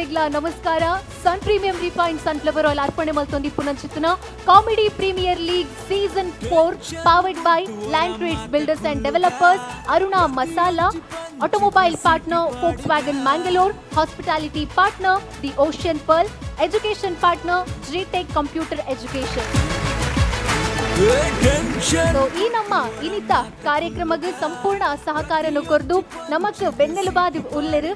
ವೀಕ್ಷಕರಿಗ್ಲ ನಮಸ್ಕಾರ. Sun premium refined sunflower oil ಅರ್ಪಣೆ ಮಲ್ತೊಂದು ಪುನಂಚಿತ್ತನ comedy premier league season 4 powered by land trades builders and developers, Aruna Masala, automobile partner Volkswagen Mangaluru, hospitality partner The Ocean Pearl, education partner G-Tech Computer Education. ಈ ನಮ್ಮ ಇನಿತ ಕಾರ್ಯಕ್ರಮಕ್ಕೆ ಸಂಪೂರ್ಣ ಸಹಕಾರನು ಕೊರ್ದು ನಮಕ್ ಬೆನ್ನೆಲುಬಾದ ಉಲ್ಲೆರು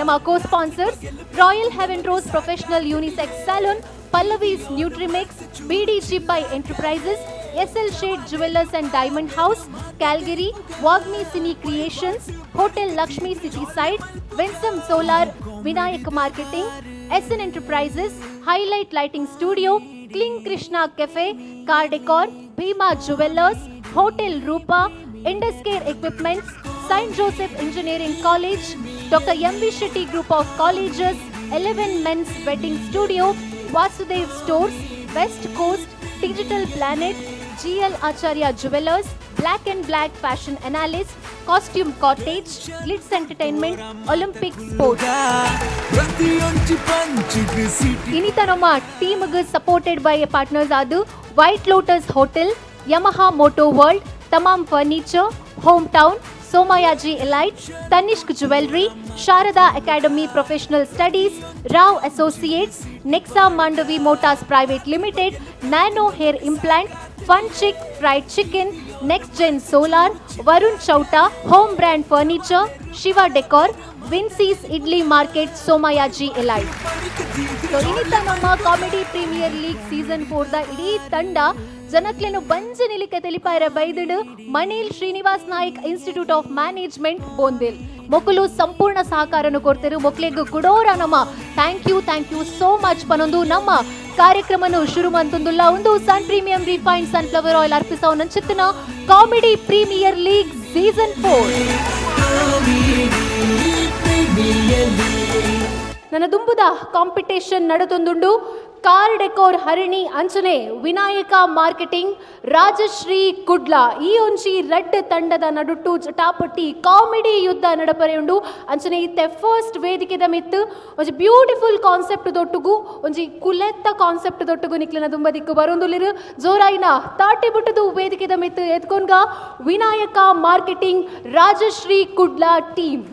ನಮ್ಮ co sponsors royal heaven rose professional unisex salon, Pallavi's Nutrimix, BDG Pai enterprises, SL Shade Jewelers and Diamond House, Calgary, Wagni Cine Creations, Hotel Lakshmi City Side, Winsome Solar, Vinayak Marketing, SN Enterprises, Highlight Lighting Studio, Kling Krishna Cafe, Car Decor, Bhima Jewelers, Hotel Rupa, Induscare Equipments, St. Joseph Engineering College, Dr. MV Shetty Group of Colleges, 11 Men's Wedding Studio, Vasudev Stores, West Coast, Digital Planet, GL Acharya Jewelers, Black and Black Fashion Analyst, Costume Cottage, Glitz Entertainment, Olympic Sports. Inita ನಮ್ಮ team ಗೆ supported by partners ಆದ white lotus hotel, Yamaha moto world, Tamam furniture, home town, Somayaji Elite, Tanishq Jewelry, Sharada Academy Professional Studies, Rao Associates, Nexa Mandavi Motors Private Limited, Nano Hair Implant, Fun Chick Fried Chicken, Next Gen Solar, Varun Chauta, Home Brand Furniture, Shiva Decor, Vincey's Idli Market, Somayaji Elite. So inita ನಮ್ಮ comedy premier league season 4 ದ ಇಡೀ ತಂಡ ಜನಕ್ಲೆನು ಬಂಜೆ ನಿಲಿಕೆ ತೆಲಿಪಾಯರ ಬೈದಿಡು Manel Srinivas Nayak institute of management ಬೋಂದೇಲ್ ಮೊಕಲು ಸಂಪೂರ್ಣ ಸಹಕಾರನು ಕೊಡ್ತಾರೆ. ಮೊಕ್ಲೆಗ್ ಕುಡೋರ ನಮ್ಮ ಥ್ಯಾಂಕ್ ಯು ಸೋ ಮಚ್ ಪನೊಂದು ನಮ್ಮ ಕಾರ್ಯಕ್ರಮನು ಶುರು ಮಂತೊಂದುಲ್ಲ ಒಂದು Sun premium refined sunflower oil ಅರ್ಪಿಸೋ ನಂಚಿತ್ತಿನ ಕಾಮಿಡಿ ಪ್ರೀಮಿಯರ್ ಲೀಗ್ ಸೀಸನ್ 4 ನನ್ನ ದುಂಬುದ ಕಾಂಪಿಟೇಷನ್ ನಡೆದೊಂದುಂಡು. ಕಾರ್ ಡೆಕೋರ್ ಹರಿಣಿ ಅಂಚನೆ ವಿನಾಯಕ ಮಾರ್ಕೆಟಿಂಗ್ ರಾಜಶ್ರೀ ಕುಡ್ಲಾ ಈ ಒಂಜಿ ರೆಡ್ ತಂಡದ ನಡುಟು ಜಟಾಪಟ್ಟಿ ಕಾಮಿಡಿ ಯುದ್ಧ ನಡಪರೆಯುಂಡು. ಅಂಚನೆ ಇತ್ತೆ ಫಸ್ಟ್ ವೇದಿಕೆದ ಮಿತ್ತು ಒಂಜಿ ಬ್ಯೂಟಿಫುಲ್ ಕಾನ್ಸೆಪ್ಟ್ ದೊಟ್ಟುಗು ಒಂಜಿ ಕುಲೆತ್ತ ಕಾನ್ಸೆಪ್ಟ್ ದೊಟ್ಟುಗು ನಿಕ್ಲಿನ ದುಂಬ ದಿಕ್ಕು ಬರೊಂದುಲಿರು ಜೋರಾಯಿನ ತಾಟಿ ಬಿಟ್ಟದು ವೇದಿಕೆದ ಮಿತ್ತು ಎತ್ಕೊಂಡ್ಗ ವಿನಾಯಕ ಮಾರ್ಕೆಟಿಂಗ್ ರಾಜಶ್ರೀ ಕುಡ್ಲಾ ಟೀಮ್.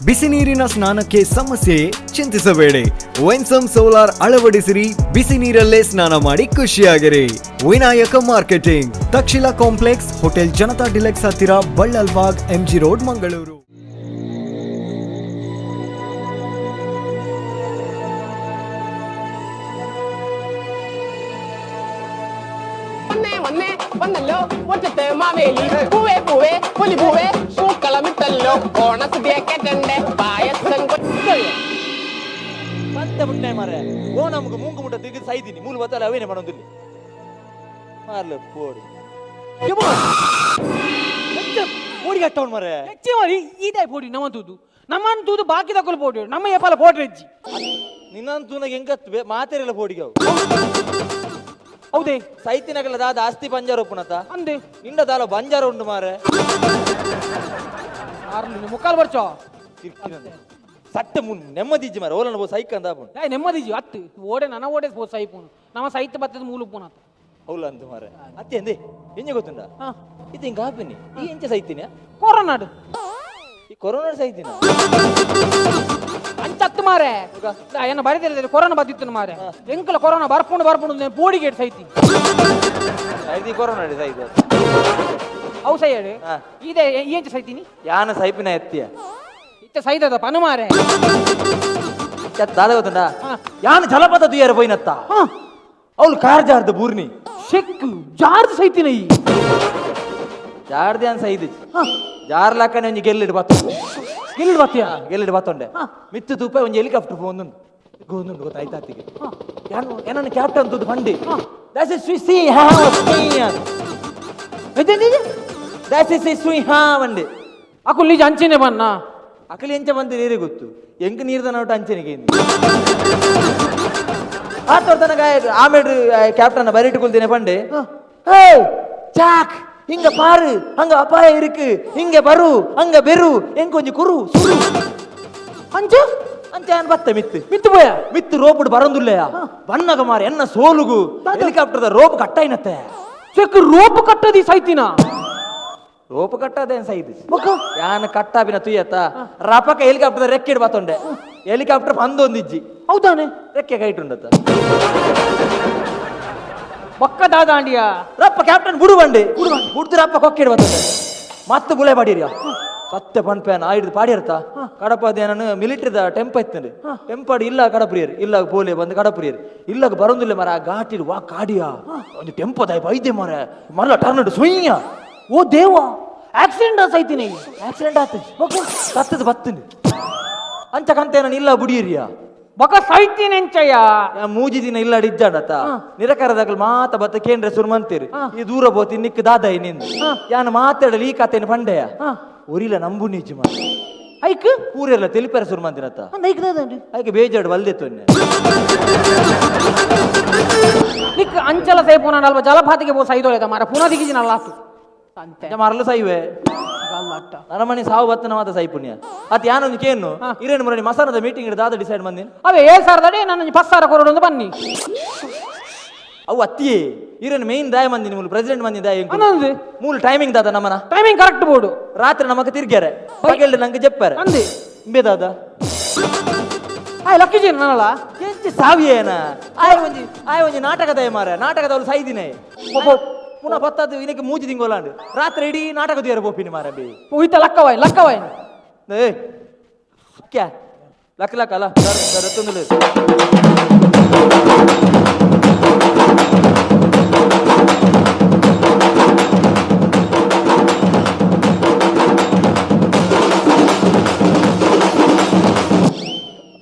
ಬಿಸಿ ನೀರಿನ ಸ್ನಾನಕ್ಕೆ ಸಮಸ್ಯೆ ಚಿಂತಿಸಬೇಡಿ. ವಿನ್ಸಮ್ ಸೋಲಾರ್ ಅಳವಡಿಸಿರಿ, ಬಿಸಿ ನೀರಲ್ಲೇ ಸ್ನಾನ ಮಾಡಿ ಖುಷಿಯಾಗಿರಿ. Vinayaka marketing, Takshila complex, hotel Janata deluxe ಹತ್ತಿರ, ಬಳ್ಳಲ್ಬಾಗ್, MG ರೋಡ್, ಮಂಗಳೂರು. വന്നല്ലോ മുറ്റത്ത് മാവേലി പൂവേ പൂവേ പുലി പൂവേ പൂക്കളമിട്ടല്ലോ ഓണസദ്യക്കെട്ടണ്ടേ പായസം ಮತ್ತೆ ಮುಟ್ಟೆ ಮಾರೆ ಓ ನಮಗೆ ಮೂಂಗು ಮುಟ್ಟ ತಿರುಗಿ ಸೈದಿನಿ ಮೂಲ ಬತ್ತಲ್ಲ ಅವೇನೆ ಮಾಡೋದಿಲ್ಲ ಮಾರ್ಲೆ ಪೋಡಿ ಪೋಡಿ ಕಟ್ಟವನ್ ಮಾರೆ ಹೆಚ್ಚಿ ಮಾಡಿ ಇದೇ ಪೋಡಿ ನಮ್ಮಂತೂದು ಬಾಕಿ ತಗೊಳ್ಳಿ ಪೋಡಿ ನಮ್ಮ ಏಪಾಲ ಪೋಟ್ರಿ ಹೆಚ್ಚಿ ನಿನ್ನಂತೂ ನನಗೆ ಹೆಂಗತ್ತು ಮಾತೆರೆಲ್ಲ ಪೋಡಿಗೆ ಅವು ಹೌದೇ ಸೈತಿನಗಲ್ಲ ದಾದ ಆಸ್ತಿ ಬಂಜಾರ ಒಪ್ಪುನತ ಅಂದೆ ನಿಂಡ ದಾಲ ಬಂಜಾರ ಉಂಡು ಮಾರೆ ಮುಕ್ಕಾಲು ಬರ್ಚೋ ಸಟ್ಟ ನೆಮ್ಮದಿಜ್ಜಿ ಮಾರೆ ಓಲನ ಬೋ ಸೈಕ್ ಅಂದ ನೆಮ್ಮದಿಜ್ಜಿ ಅತ್ತು ಓಡೆ ನನ್ನ ಓಡೆ ಪೋ ಸೈಪುನು ನಮ್ಮ ಸೈತ್ ಬತ್ತದ ಮೂಲು ಪುನತ ಹೌಲ ಅಂತ ಮಾರೆ ಅತ್ತೆ ಅಂದೆ ಎಂಜ ಗೊತ್ತುಂಡ ಇದು ಹಿಂಗ ಹಾಪಿನಿ ಈ ಎಂಚ ಸೈತಿನ ಕೊರೋನಾಡು ಈ ಕೊರೋನಾ ಸೈತಿನ ಅಂಚತ್ತು ಮಾರೆ ಏನ ಬರೀತಿಲ್ಲ ಕೊರೋನಾ ಬದಿತ್ತು ಮಾರೆ ಎಂಕಲ ಕೊರೋನಾ ಬರ್ಪುಂಡು ಪೋಡಿಗೆ ಸೈತಿ ಐದಿ ಕೊರೋನಾ ಸೈದು ಅವು ಸೈ ಹೇಳಿ ಇದೇ ಏಂಚ ಸೈತೀನಿ ಯಾನ ಸೈಪಿನ ಎತ್ತಿಯ ಇತ್ತ ಸೈತದ ಪನು ಮಾರೆ ದಾದ ಗೊತ್ತುಂಡ ಯಾನ ಜಲಪಾತ ತುಯ್ಯಾರ ಪೋಯಿನತ್ತ ಅವಳು ಕಾರ್ ಜಾರ್ದ ಬೂರ್ನಿ ಶೆಕ್ಕು ಜಾರ್ದ ಸೈತಿನ ಈ ಜಾರ್ದೆ ಅನ್ ಸೈದಿ ಜಾರ್ಲಾಕನೆ ಒಂಜಿ ಗೆಲ್ಲಿಡ್ ಬತ್ತ ಗೆಲ್ಲಿಡ್ ಬತ್ತಿಯ ಗೆಲ್ಲಿಡ್ ಬತ್ತೊಂಡೆ ಮಿತ್ತು ತೂಪ ಒಂಜಿ ಹೆಲಿಕಾಪ್ಟರ್ ಪೋಂದುಂಡು ಗೋಂದುಂಡು ಗೊತ್ತಾಯ್ತಾತಿಗೆ ಏನನ್ನ ಕ್ಯಾಪ್ಟನ್ ತುದು ಫಂಡಿ ದಟ್ ಇಸ್ ಸಿ ಹಾ ದಟ್ ಇಸ್ ಸಿ ಹಾ ಬಂಡೆ ಅಕುಲ್ ನಿಜ ಅಂಚೆನೆ ಬನ್ನ ಅಕಲಿ ಎಂಚ ಬಂದು ನೀರೇ ಗೊತ್ತು ಎಂಕ ನೀರ್ದ ನೋಟ ಅಂಚೆನಿಗೆ ಆ ತೋರ್ತನಗ ಆಮೇಲೆ ಕ್ಯಾಪ್ಟನ್ ಬರಿಟ್ಟುಕೊಳ್ತೀನಿ ಪಂಡೆ ಚಾಕ್ இங்க பாரு அங்க அபாயம் இருக்கு இங்க வரு அங்க வெறு எங்க கொஞ்சம் குரு சுரு ಅಂಚು ಅಂಚೆ ಬತ್ತ ಮಿತ್ತು ಮಿತ್ತು ಪೋಯ ಮಿತ್ತು ರೋಪುಡು ಬರಂದುಲ್ಲೆಯ ಬಣ್ಣಗ ಮಾರ ಎನ್ನ ಸೋಲುಗು ಹೆಲಿಕಾಪ್ಟರ್ದ ರೋಪ್ ಕಟ್ಟಾಯಿನತ್ತೆ ಚೆಕ್ ರೋಪ್ ಕಟ್ಟದಿ ಸೈತಿನ ರೋಪ್ ಕಟ್ಟದೇನ್ ಸೈದು ಯಾನ ಕಟ್ಟಾಬಿನ ತುಯ್ಯತ್ತ ರಪಕ ಹೆಲಿಕಾಪ್ಟರ್ ರೆಕ್ಕೆಡ್ ಬತ್ತೊಂಡೆ ಹೆಲಿಕಾಪ್ಟರ್ ಬಂದೊಂದಿಜ್ಜಿ ಹೌದಾನೆ ರೆಕ್ಕೆ ಕೈಟುಂಡತ್ತ ಬಕ್ಕ ದಾದಾಂಡಿಯ ರಪ್ಪ ಕ್ಯಾಪ್ಟನ್ ಬುಡುವಂಡಿ ಬುಡ್ದು ರಪ್ಪ ಕೊಕ್ಕೆಡ್ ಬತ್ತೊಂಡೆ ಮತ್ತೆ ಬುಳೆ ಪಾಡಿರಿಯ ಸತ್ಯ ಪನ್ಪೇನ ಆಯ್ದು ಪಾಡಿರ್ತ ಕಡಪದ ನಾನು ಮಿಲಿಟರಿದ ಟೆಂಪ ಇತ್ತಂಡೆ ಟೆಂಪಾಡಿ ಇಲ್ಲ ಕಡಪ್ರಿಯರ್ ಇಲ್ಲ ಪೋಲೆ ಬಂದು ಕಡಪ್ರಿಯರ್ ಇಲ್ಲ ಬರೋದಿಲ್ಲ ಮರ ಘಾಟಿಡ್ ವಾ ಕಾಡಿಯ ಒಂದು ಟೆಂಪದಾಯ ಬೈದೆ ಮರ ಮರಲ ಟರ್ನಡ್ ಸುಯ್ಯ ಓ ದೇವ ಆಕ್ಸಿಡೆಂಟ್ ಸೈತಿನಿ ಆಕ್ಸಿಡೆಂಟ್ ಆತ ಸತ್ತದ ಬತ್ತನಿ ಅಂಚ ಕಂತೆ ನಾನು ಇಲ್ಲ ಬುಡಿಯರಿಯ ಬಕ ಸೈತಿನಿ ಎಂಚಯ್ಯ ಮೂಜಿ ದಿನ ಇಲ್ಲ ಇಜ್ಜಾಡತ್ತ ನಿರಕರದಾಗಲ್ ಮಾತ ಬತ್ತ ಕೇಂದ್ರ ಸುರ್ಮಂತೀರಿ ಈ ದೂರ ಬೋತಿ ನಿಕ್ ದಾದಾಯಿ ನಿಂದು ಯಾನ ಮಾತಾಡಲಿ ಈ ಕಥೆನ ಪಂಡೆಯ ಒರಿಲ ನಂಬು ನಿಜ ಮಾಡ ಐಕ್ ಊರೆಲ್ಲ ತಿಳಿಪೆರ ಸುರ್ಮಂತಿರತ್ತ ಐಕ್ ದಾದಾಂಡಿ ಐಕೆ ಬೇಜಾಡು ವಲ್ದೆತ್ತೊನ್ನೆ ನಿಕ್ ಅಂಚಲ ಸೇಪುನ ನಲ್ವ ಜಲಪಾತಿಗೆ ಪೋ ಸೈದೋಳೆದ ಮಾರ ಪುನಃ ದಿಗಿಜಿನ ಲಾಸ್ಟು ಅಂತೆ ಮರಲು ಸೈವೆ ಗಲ್ಲಟ್ಟ ನರಮಣಿ ಸಾವು ಬತ್ತನ ಮಾತ ಸೈಪುಣ್ಯ ಅತ್ ಯಾನೊಂದು ಕೇನು ಇರೇನು ಮರಣಿ ಮಸಾನದ ಮೀಟಿಂಗ್ ದಾದ ಡಿಸೈಡ್ ಬಂದಿನ ಅವೇ 7,000 ನನ್ನ 10,000 ಕೊರೋಡು ಬನ್ನಿ ಅವು ಅತ್ತಿಯೇ ಇರೇನು ಮೇನ್ ದಾಯ ಮಂದಿ ಮೂಲ ಪ್ರೆಸಿಡೆಂಟ್ ಮಂದಿ ದಾಯ ಅನ್ನೊಂದು ಮೂಲ ಟೈಮಿಂಗ್ ದಾದ ನಮ್ಮನ ಟೈಮಿಂಗ್ ಕರೆಕ್ಟ್ ಬೋರ್ಡು ರಾತ್ರಿ ನಮಕ ತಿರ್ಗ್ಯಾರೆ ಬಗೆಲ್ಡ್ ನಂಗೆ ಜಪ್ಪಾರೆ ಅಂದಿ ಇಂಬೆ ದಾದ ಆಯ್ ಲಕ್ಕಿ ಜೀನ್ ನನ್ನಲ್ಲ ಎಂಚಿ ಸಾವಿಯೇನ ಆಯ್ ಒಂಜಿ ನಾಟಕದ ಮಾರ ನಾಟಕದವಳು ಸೈದಿನೇ ಪುನಃ ಪತ್ತದ್ದು ಇನ್ನಕ್ಕೆ ಮೂಜಿ ತಿಂಗೋಲಾಂಡು ರಾತ್ರಿ ಇಡೀ ನಾಟಕ ದೇರ ಬೋಪಿನಿ ಮಾರ ಬಿ ಉಯ್ತ ಲಕ್ಕವಾಯ್ ಏ ಕ್ಯಾ ಲಕ್ಕ ಅಲ್ಲ ರತ್ತೊಂದು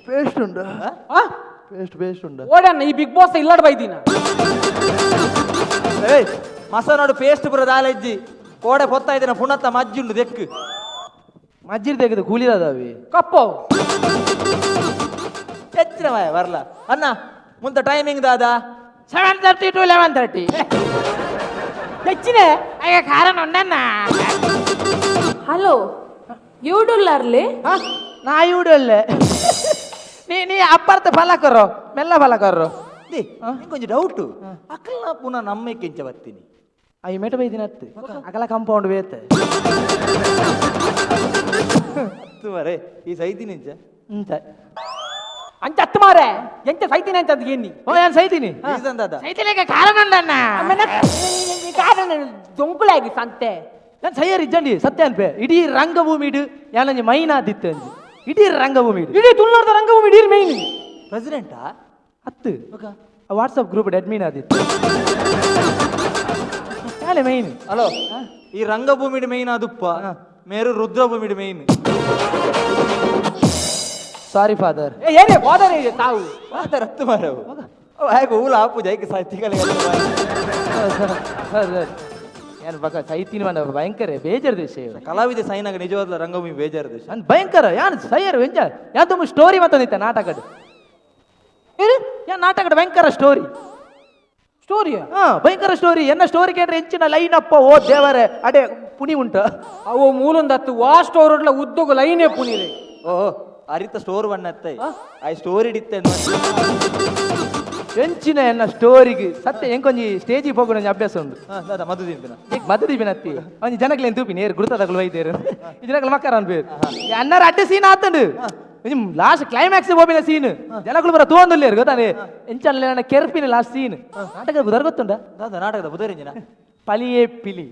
ಪೇಸ್ಟ್ ಉಂಟು ಪೇಸ್ಟ್ ಉಂಟು ಓಡಣ್ಣ ಈ ಬಿಗ್ ಬಾಸ್ ಇಲ್ಲಡ್ ಬೈದಿನ ಏಯ್ ಮಸನಾಡು ಪೇಸ್ಟ್ ಪುರ ದಾಲೆಜ್ಜಿ ಕೋಡೆ ಪೊತ್ತ ಇದ್ದೇನೆ ಪುನತ್ತ ಮಜ್ಜುಂಡು ದೆಕ್ಕು ಮಜ್ಜಿರ್ ತೆಗೆದು ಕೂಲಿದಾದವಿ ಕಪ್ಪು ಹೆಚ್ಚಿನ ಬರಲ್ಲ ಅನ್ನ ಮುಂದೆ ಟೈಮಿಂಗ್ ದಾದ 7:30 to 11:30 ಹೆಚ್ಚಿನ ಅಯ್ಯ ಕಾರಣ ಉಂಡಣ್ಣ ಹಲೋ ಯೂಡುಲ್ಲರ್ಲಿ ನಾ ಇವುಡಲ್ಲೇ ನೀ ಅಪ್ಪರ್ತ ಫಲಕರು ಮೆಲ್ಲ ಫಲಕರು ಕೊಂಚ ಡೌಟು ಅಕ್ಕಲ್ನ ಪುನಃ ನಮ್ಮೆ ಕೆಂಚ ಬರ್ತೀನಿ ಅಯ್ಯ ಮೇಟ ಬೈದಿನ ಅತ್ತು ಅಕಲ ಕಾಂಪೌಂಡ್ ಬೇತೆ ಮರೆ ಈ ಸೈದಿನ ಇಂಚ ಇಂತ ಅಂಚ ಹತ್ತು ಮಾರೆ ಎಂಚ ಸೈತಿನ ಅಂತ ಏನಿ ಓ ನಾನು ಸೈತೀನಿ ರೀಸನ್ ದಾದ ಸೈತಿಲೆಗೆ ಕಾರಣ ಉಂಡಣ್ಣ ಕಾರಣ ದೊಂಕುಳಾಗಿ ಸಂತೆ ನಾನು ಸೈಯರ್ ಇಜ್ಜಂಡಿ ಸತ್ಯ ಅನ್ಪೆ ಇಡೀ ರಂಗಭೂಮಿ ಇಡು ಯಾನಂಜಿ ಮೈನಾದಿತ್ತು ಅಂಜಿ ಇಡೀ ರಂಗಭೂಮಿ ಇಡು ಇಡೀ ತುಳುನಾಡದ ರಂಗಭೂಮಿ ಇಡೀ ಮೈನ್ ಪ್ರೆಸಿಡೆಂಟಾ ಹತ್ತು ವಾಟ್ಸಪ್ ಗ್ರೂಪ್ ಅಡ್ಮಿನ್ ಆದಿತ್ತು ಯಾಲೆ ಮೈನ್ ಹಲೋ ಈ ರಂಗಭೂಮಿಡ್ ಮೇಯ್ನ್ ಅದುಪ್ಪ ಮೇರು ರುದ್ರಭೂಮಿಡ್ ಮೇಯ್ನ್ ಸಾರಿ ಫಾದರ್ ಏನೇ ಹೋದರೆ ತಾವು ರತ್ತು ಮಾರವು ಹೇಗೆ ಊಲ ಆಪು ಜೈಕೆ ಸಾಹಿತಿಗಳೇ ಏನು ಬಕ ಸೈತೀನಿ ಮನ ಭಯಂಕರ ಬೇಜಾರು ದೇಶ ಕಲಾವಿದ ಸೈನಾಗ ನಿಜವಾದ ರಂಗಭೂಮಿ ಬೇಜಾರು ದೇಶ ನಾನು ಭಯಂಕರ ಯಾನ್ ಸೈಯರ್ ವೆಂಜ ಯಾನ್ ತುಂಬ ಸ್ಟೋರಿ ಮತ್ತೊಂದಿತ್ತ ನಾಟಕಡ್ ಯಾನ್ ನಾಟಕಡ್ ಭಯಂಕರ ಸ್ಟೋರಿ ಸ್ಟೋರಿಯ ಭಯಂಕರ ಸ್ಟೋರಿ ಎನ್ನ ಸ್ಟೋರಿ ಕೇಂದ್ರ ಹೆಂಚಿನ ಲೈನ್ ಅಪ್ಪ ಓ ದೇವರೇ ಅಡೆ ಪುನಿ ಉಂಟು ಅವು ಮೂಲೊಂದತ್ತು ವಾ ಸ್ಟೋರ್ ಉಡ್ಲ ಉದ್ದೋಗ ಲೈನೇ ಪುನಿರೆ ಓ ಅರಿತ ಸ್ಟೋರ್ ಬಣ್ಣತ್ತೈ ಆ ಸ್ಟೋರಿ ಇಡಿತ್ತೆ ಹೆಂಚಿನ ಎನ್ನ ಸ್ಟೋರಿಗೆ ಸತ್ಯ ಹೆಂಕೊಂಜಿ ಸ್ಟೇಜಿಗೆ ಹೋಗೋ ನಂಗೆ ಅಭ್ಯಾಸ ಉಂಟು ದಾದ ಮದ್ದು ತಿಂಪಿನ ಮದದೀಪಿನತ್ತಿ ಒಂಜಿ ಜನಕ್ಲೆ ತೂಪಿ ನೇರು ಗುರುತದಗಳು ವೈದ್ಯರು ಈ ಜನಕ್ಲೆ ಮಕ್ಕರ ಅನ್ಬೇರು ಅನ್ನಾರ ಅಡ್ಡೆ ಸೀನ್ ಆತಂಡು ಲಾಸ್ಟ್ ಕ್ಲೈಮ್ಯಾಕ್ಸ್ ಹೋಗಿನ ಸೀನ್ ಜನಗಳು ಬರ ತೋಂದುಲ್ಲೇರು ಗೊತ್ತಾನೆ ಎಂಚಲ್ಲ ನನ್ನ ಕೆರ್ಪಿನ ಲಾಸ್ಟ್ ಸೀನ್ ನಾಟಕ ಬುಧರ್ ಗೊತ್ತುಂಡ ದಾದ ನಾಟಕದ ಬುಧರಿಂಜಿನ ಪಲಿಯೇ ಪಿಲಿ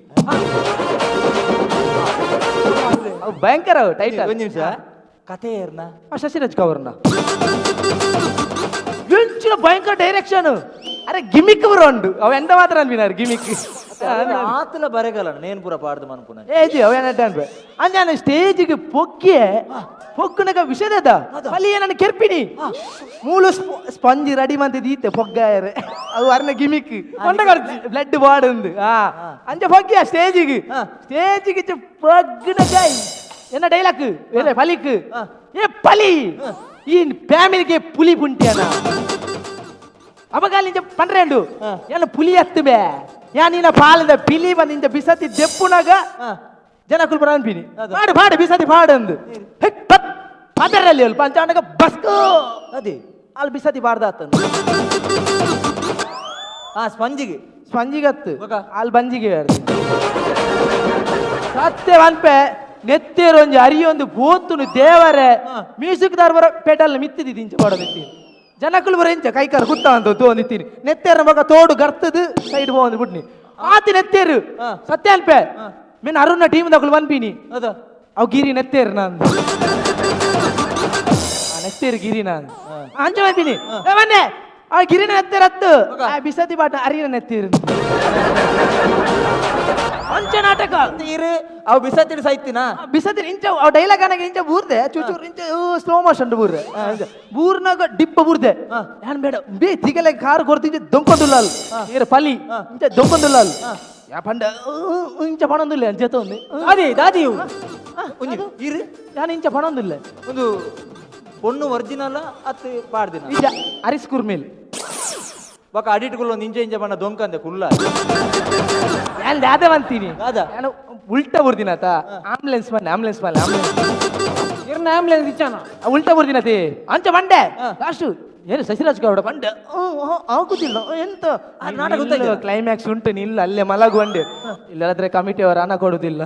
ಅವು ಭಯಂಕರ ಟೈಟಲ್ ಒಂದು ನಿಮಿಷ ಕಥೆ ಏರ್ನ ಶಶಿರಾಜ್ ಕವರ್ನ ಎಂಚಿನ ಭಯಂಕರ ಡೈರೆಕ್ಷನ್ ಅರೆ ಗಿಮಿಕ್ ಬರೋ ಉಂಡು ಅವ ಎಂತ ಮಾತ್ರ ಅನ್ಬಿನಾರು ಗಿಮಿಕ್ ಆತಲ ಬರೆಗಲ್ಲ ನೇನ್ ಪೂರ ಪಾಡ್ದು ಮನ್ಪುನ ಏಜಿ ಅವ ಅನ್ಬೆ ಅಂಜಾನ ಸ್ಟೇಜಿಗೆ ಪೊಕ್ಕೆ ಪೊಕ್ಕನಗ ವಿಷಯದ ಪಲಿಯೇ ನನ್ನ ಕೆರ್ಪಿನಿ ಮೂಲು ಸ್ಪಂಜಿ ರೆಡಿ ಮಂತಿದ್ದೀತೆ ಪೊಗ್ಗಾಯರೆ ಅದು ಅರ್ನ ಗಿಮಿಕ್ ಬ್ಲಡ್ ಬಾಡ್ ಉಂದು ಅಂಜ ಪೊಗ್ಗಿಯ ಸ್ಟೇಜಿಗೆ ಪೊಗ್ಗನ ಗಾಯ್ என்ன டைலாக் வேற பலிக்கு ஏ பலி ಈ ಫ್ಯಾಮಿಲಿಗೆ ಪುಲಿ ಪುಂಟಿಯನ ಅವಗಾಲಿಂಜ ಪನ್ರೆಂಡು ಎಲ್ಲ ಪುಲಿ ಹತ್ತುಬೆ ಯಾನಿನ ಪಾಲಿಂದ ಪಿಲಿ ಬಂದ ಬಿಸತಿ ದೆಪ್ಪುನಾಗ ಜನಕುಲ್ ಬರ ಅನ್ಪಿನಿ ಪಾಡು ಪಾಡು ಬಿಸತಿ ಪಾಡು ಅಂದು ಅದರಲ್ಲಿ ಅಲ್ಪ ಅಂಚಾಂಡಗ ಬಸ್ಕೋ ಅದೇ ಅಲ್ಲಿ ಬಿಸತಿ ಬಾರ್ದಾತಂದು ಸ್ಪಂಜಿಗತ್ತು ಅಲ್ಲಿ ಬಂಜಿಗೆ ಸತ್ಯ ಅನ್ಪೆ ನೆತ್ತೇರೊಂಜಿ ಅರಿಯೊಂದು ಬೋತುನು ದೇವರೇ ಮ್ಯೂಸಿಕ್ ದಾರ್ ಬರ ಪೆಡಲ್ ಮಿತ್ತಿದಿ ಇಂಚ ಪಡೋದಿತ್ತೀನಿ ಜನಕುಲ್ ಬರ ಇಂಚ ಕೈಕಾರ ಗುತ್ತ ಅಂತ ತೋಂದಿತ್ತೀನಿ ನೆತ್ತೇರ ಮಗ ತೋಡು ಗರ್ತದು ಸೈಡ್ ಹೋಗಿ ಬಿಡ್ನಿ ಆತಿ ನೆತ್ತೇರು ಸತ್ಯ ಅನ್ಪೆ ಮೀನ್ ಅರುಣ ಟೀಮ್ ದಕ್ಕಲು ಬಂದ್ಪೀನಿ ಅದ ಅವ್ ಗಿರಿ ನೆತ್ತೇರು ನಾನು ನೆತ್ತೇರು ಗಿರಿ ನಾನು ಅಂಚ ಬಂದ್ಪೀನಿ ಮೊನ್ನೆ ಆ ಗಿರಿನ ನೆತ್ತೇರತ್ತು ಬಿಸತಿ ಬಾಟ ಅರಿನ ನೆತ್ತೇರು ಅಂಚ ನಾಟಕ ಅವು ಬಿಸತ್ತಿಡ್ ಸೈತಿನ ಬಿಸತಿ ಇಂಚ ಡೈಲಾಗ್ ಅನಾಗ ಇಂಚ ಬೂರ್ದೆ ಚೂಚೂರು ಇಂಚ ಸ್ಲೋ ಮೋಷನ್ ಬೂರ್ರೆ ಬೂರ್ನಾಗ ಡಿಪ್ಪ ಬೂರ್ದೆ ಯಾನ್ ಬೇಡ ಬೇ ತಿಗಲೆ ಕಾರ್ ಕೊಡ್ತಿಂಚ ದೊಂಕೊಂದುಲ್ಲ ಏರ ಪಲಿ ಇಂಚ ದೊಂಕೊಂದುಲ್ಲ ಯಾ ಪಂಡ ಇಂಚ ಪಣೊಂದುಲ್ಲ ಅಂಚತ ಒಂದು ಅದೇ ದಾದಿ ಇರು ಯಾನ್ ಇಂಚ ಪಣೊಂದುಲ್ಲ ಒಂದು ಪೊಣ್ಣು ಒರಿಜಿನಲ್ ಅತ್ ಪಾಡ್ದಿನ ನಿಜ ಅರಿಸ್ ಕುರ್ಮೇಲ್ ಬಕ ಅಡಿಟ್ಗಳು ಒಂದು ಇಂಚ ಬಣ್ಣ ದೊಂಕಂದೆ ಕುಲ್ಲ ನಾನು ದಾದ ಅಂತೀನಿ ನಾನು ಉಲ್ಟಾ ಬರ್ದಿನತ ಆಂಬುಲೆನ್ಸ್ ಮನೆ ಇರ್ನ ಆಂಬುಲೆನ್ಸ್ ಇಚ್ಚಾನ ಉಲ್ಟಾ ಬರ್ದಿನತಿ ಅಂಚ ಬಂಡೆ ಲಾಸ್ಟು ಏನು ಶಶಿರಾಜ್ ಗೌಡ ಬಂಡೆ ಆಗುದಿಲ್ಲ ಎಂತ ನಾಟಕ ಕ್ಲೈಮ್ಯಾಕ್ಸ್ ಉಂಟು ಇಲ್ಲ ಅಲ್ಲೇ ಮಲಗುವಂಡೆ ಇಲ್ಲಾದ್ರೆ ಕಮಿಟಿ ಅವರು ಹಣ ಕೊಡುದಿಲ್ಲ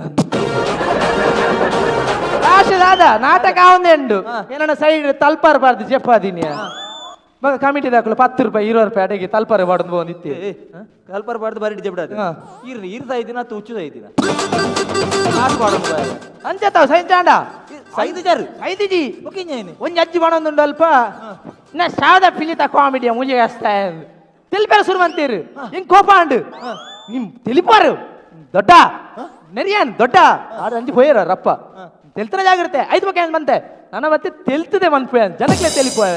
ಲಾಸ್ಟ್ ದಾದ ನಾಟಕ ಒಂದೇ ಉಂಡು ಏನನ್ನ ಸೈಡ್ ತಲ್ಪಾರಬಾರ್ದು ಜಪ್ಪಾದೀನಿ ಮಗ ಕಮಿಟಿ ದಾಖಲು 10 ರೂಪಾಯಿ 20 ರೂಪಾಯಿ ಅಡೆಗೆ ತಲ್ಪಾರ ಬಾಡ್ದು ಬಂದಿತ್ತೆ ತಲ್ಪಾರ ಬಾಡ್ದು ಬಾರಿ ಜಬ್ಡ ಇರ್ದ ಐದಿನ ತು ಉಚ್ಚುದ ಐದಿನ ಅಂಚತಾವ ಸೈಂಚಾಂಡ ಸೈದಿಜಿ ಒಂಜಿ ಅಜ್ಜಿ ಬಾಣೊಂದುಂಡು ಅಲ್ಪ ನಾ ಸಾದ ಪಿಲಿತ ಕಾಮಿಡಿಯ ಮುಜೆ ಹಸ್ತಾ ತಿಳಿಪೇರ ಶುರು ಅಂತೀರು ಹಿಂಗ್ ಕೋಪ ಅಂಡು ನಿಮ್ ತಿಳಿಪಾರು ದೊಡ್ಡ ನೆರಿಯನ್ ದೊಡ್ಡ ಆಡ ಅಂಜಿ ಹೋಯ್ಯಾರ ರಪ್ಪ ತೆಲ್ತನ ಜಾಗಿರುತ್ತೆ 5 ಬಗ್ಗೆ ಬಂತೆ ನನ್ನ ಮತ್ತೆ ತೆಲ್ತದೆ ಮನ್ಪೆ ಜನಕ್ಕೆ ತೆಲಿಪೋಯ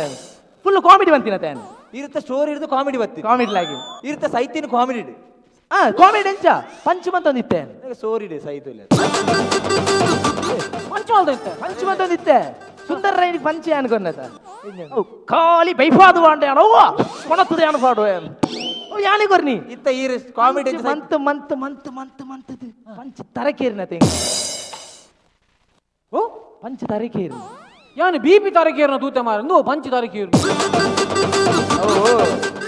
ಫುಲ್ ಕಾಮಿಡಿ ಬಂತಿನತೆ ಇರುತ್ತೆ ಸ್ಟೋರಿ ಇರುತ್ತೆ ಕಾಮಿಡಿ ಬತ್ತಿ ಕಾಮಿಡಿ ಲಾಗಿ ಇರುತ್ತೆ ಸೈತಿನ ಕಾಮಿಡಿ ಕಾಮಿಡಿ ಎಂಚ ಪಂಚಮಂತೊಂದಿತ್ತೆ ಸೋರಿ ಸೈತು ಇಲ್ಲ ಪಂಚಮಂತೊಂದಿತ್ತೆ ಸುಂದರ ರೈಡಿ ಪಂಚೆ ಅನ್ಕೊಂಡತ ಖಾಲಿ ಬೈಫಾದು ಅಂಡೆ ಅಣವ್ವ ಕೊಣತದೆ ಅನ್ಪಾಡು ಯಾನಿಗೊರ್ನಿ ಇತ್ತ ಈರ್ ಕಾಮಿಡಿ ಮಂತ್ ಪಂಚ ತರಕೇರಿನತೆ ಓ ಪಂಚ ತರಕೇರಿ ಯಾನು ಬಿಪಿ ತಾರೀಕೇರ್ನ ತೂತೆ ಮಾರ ನೋ ಪಂಚ ತಾರೀಕೇರು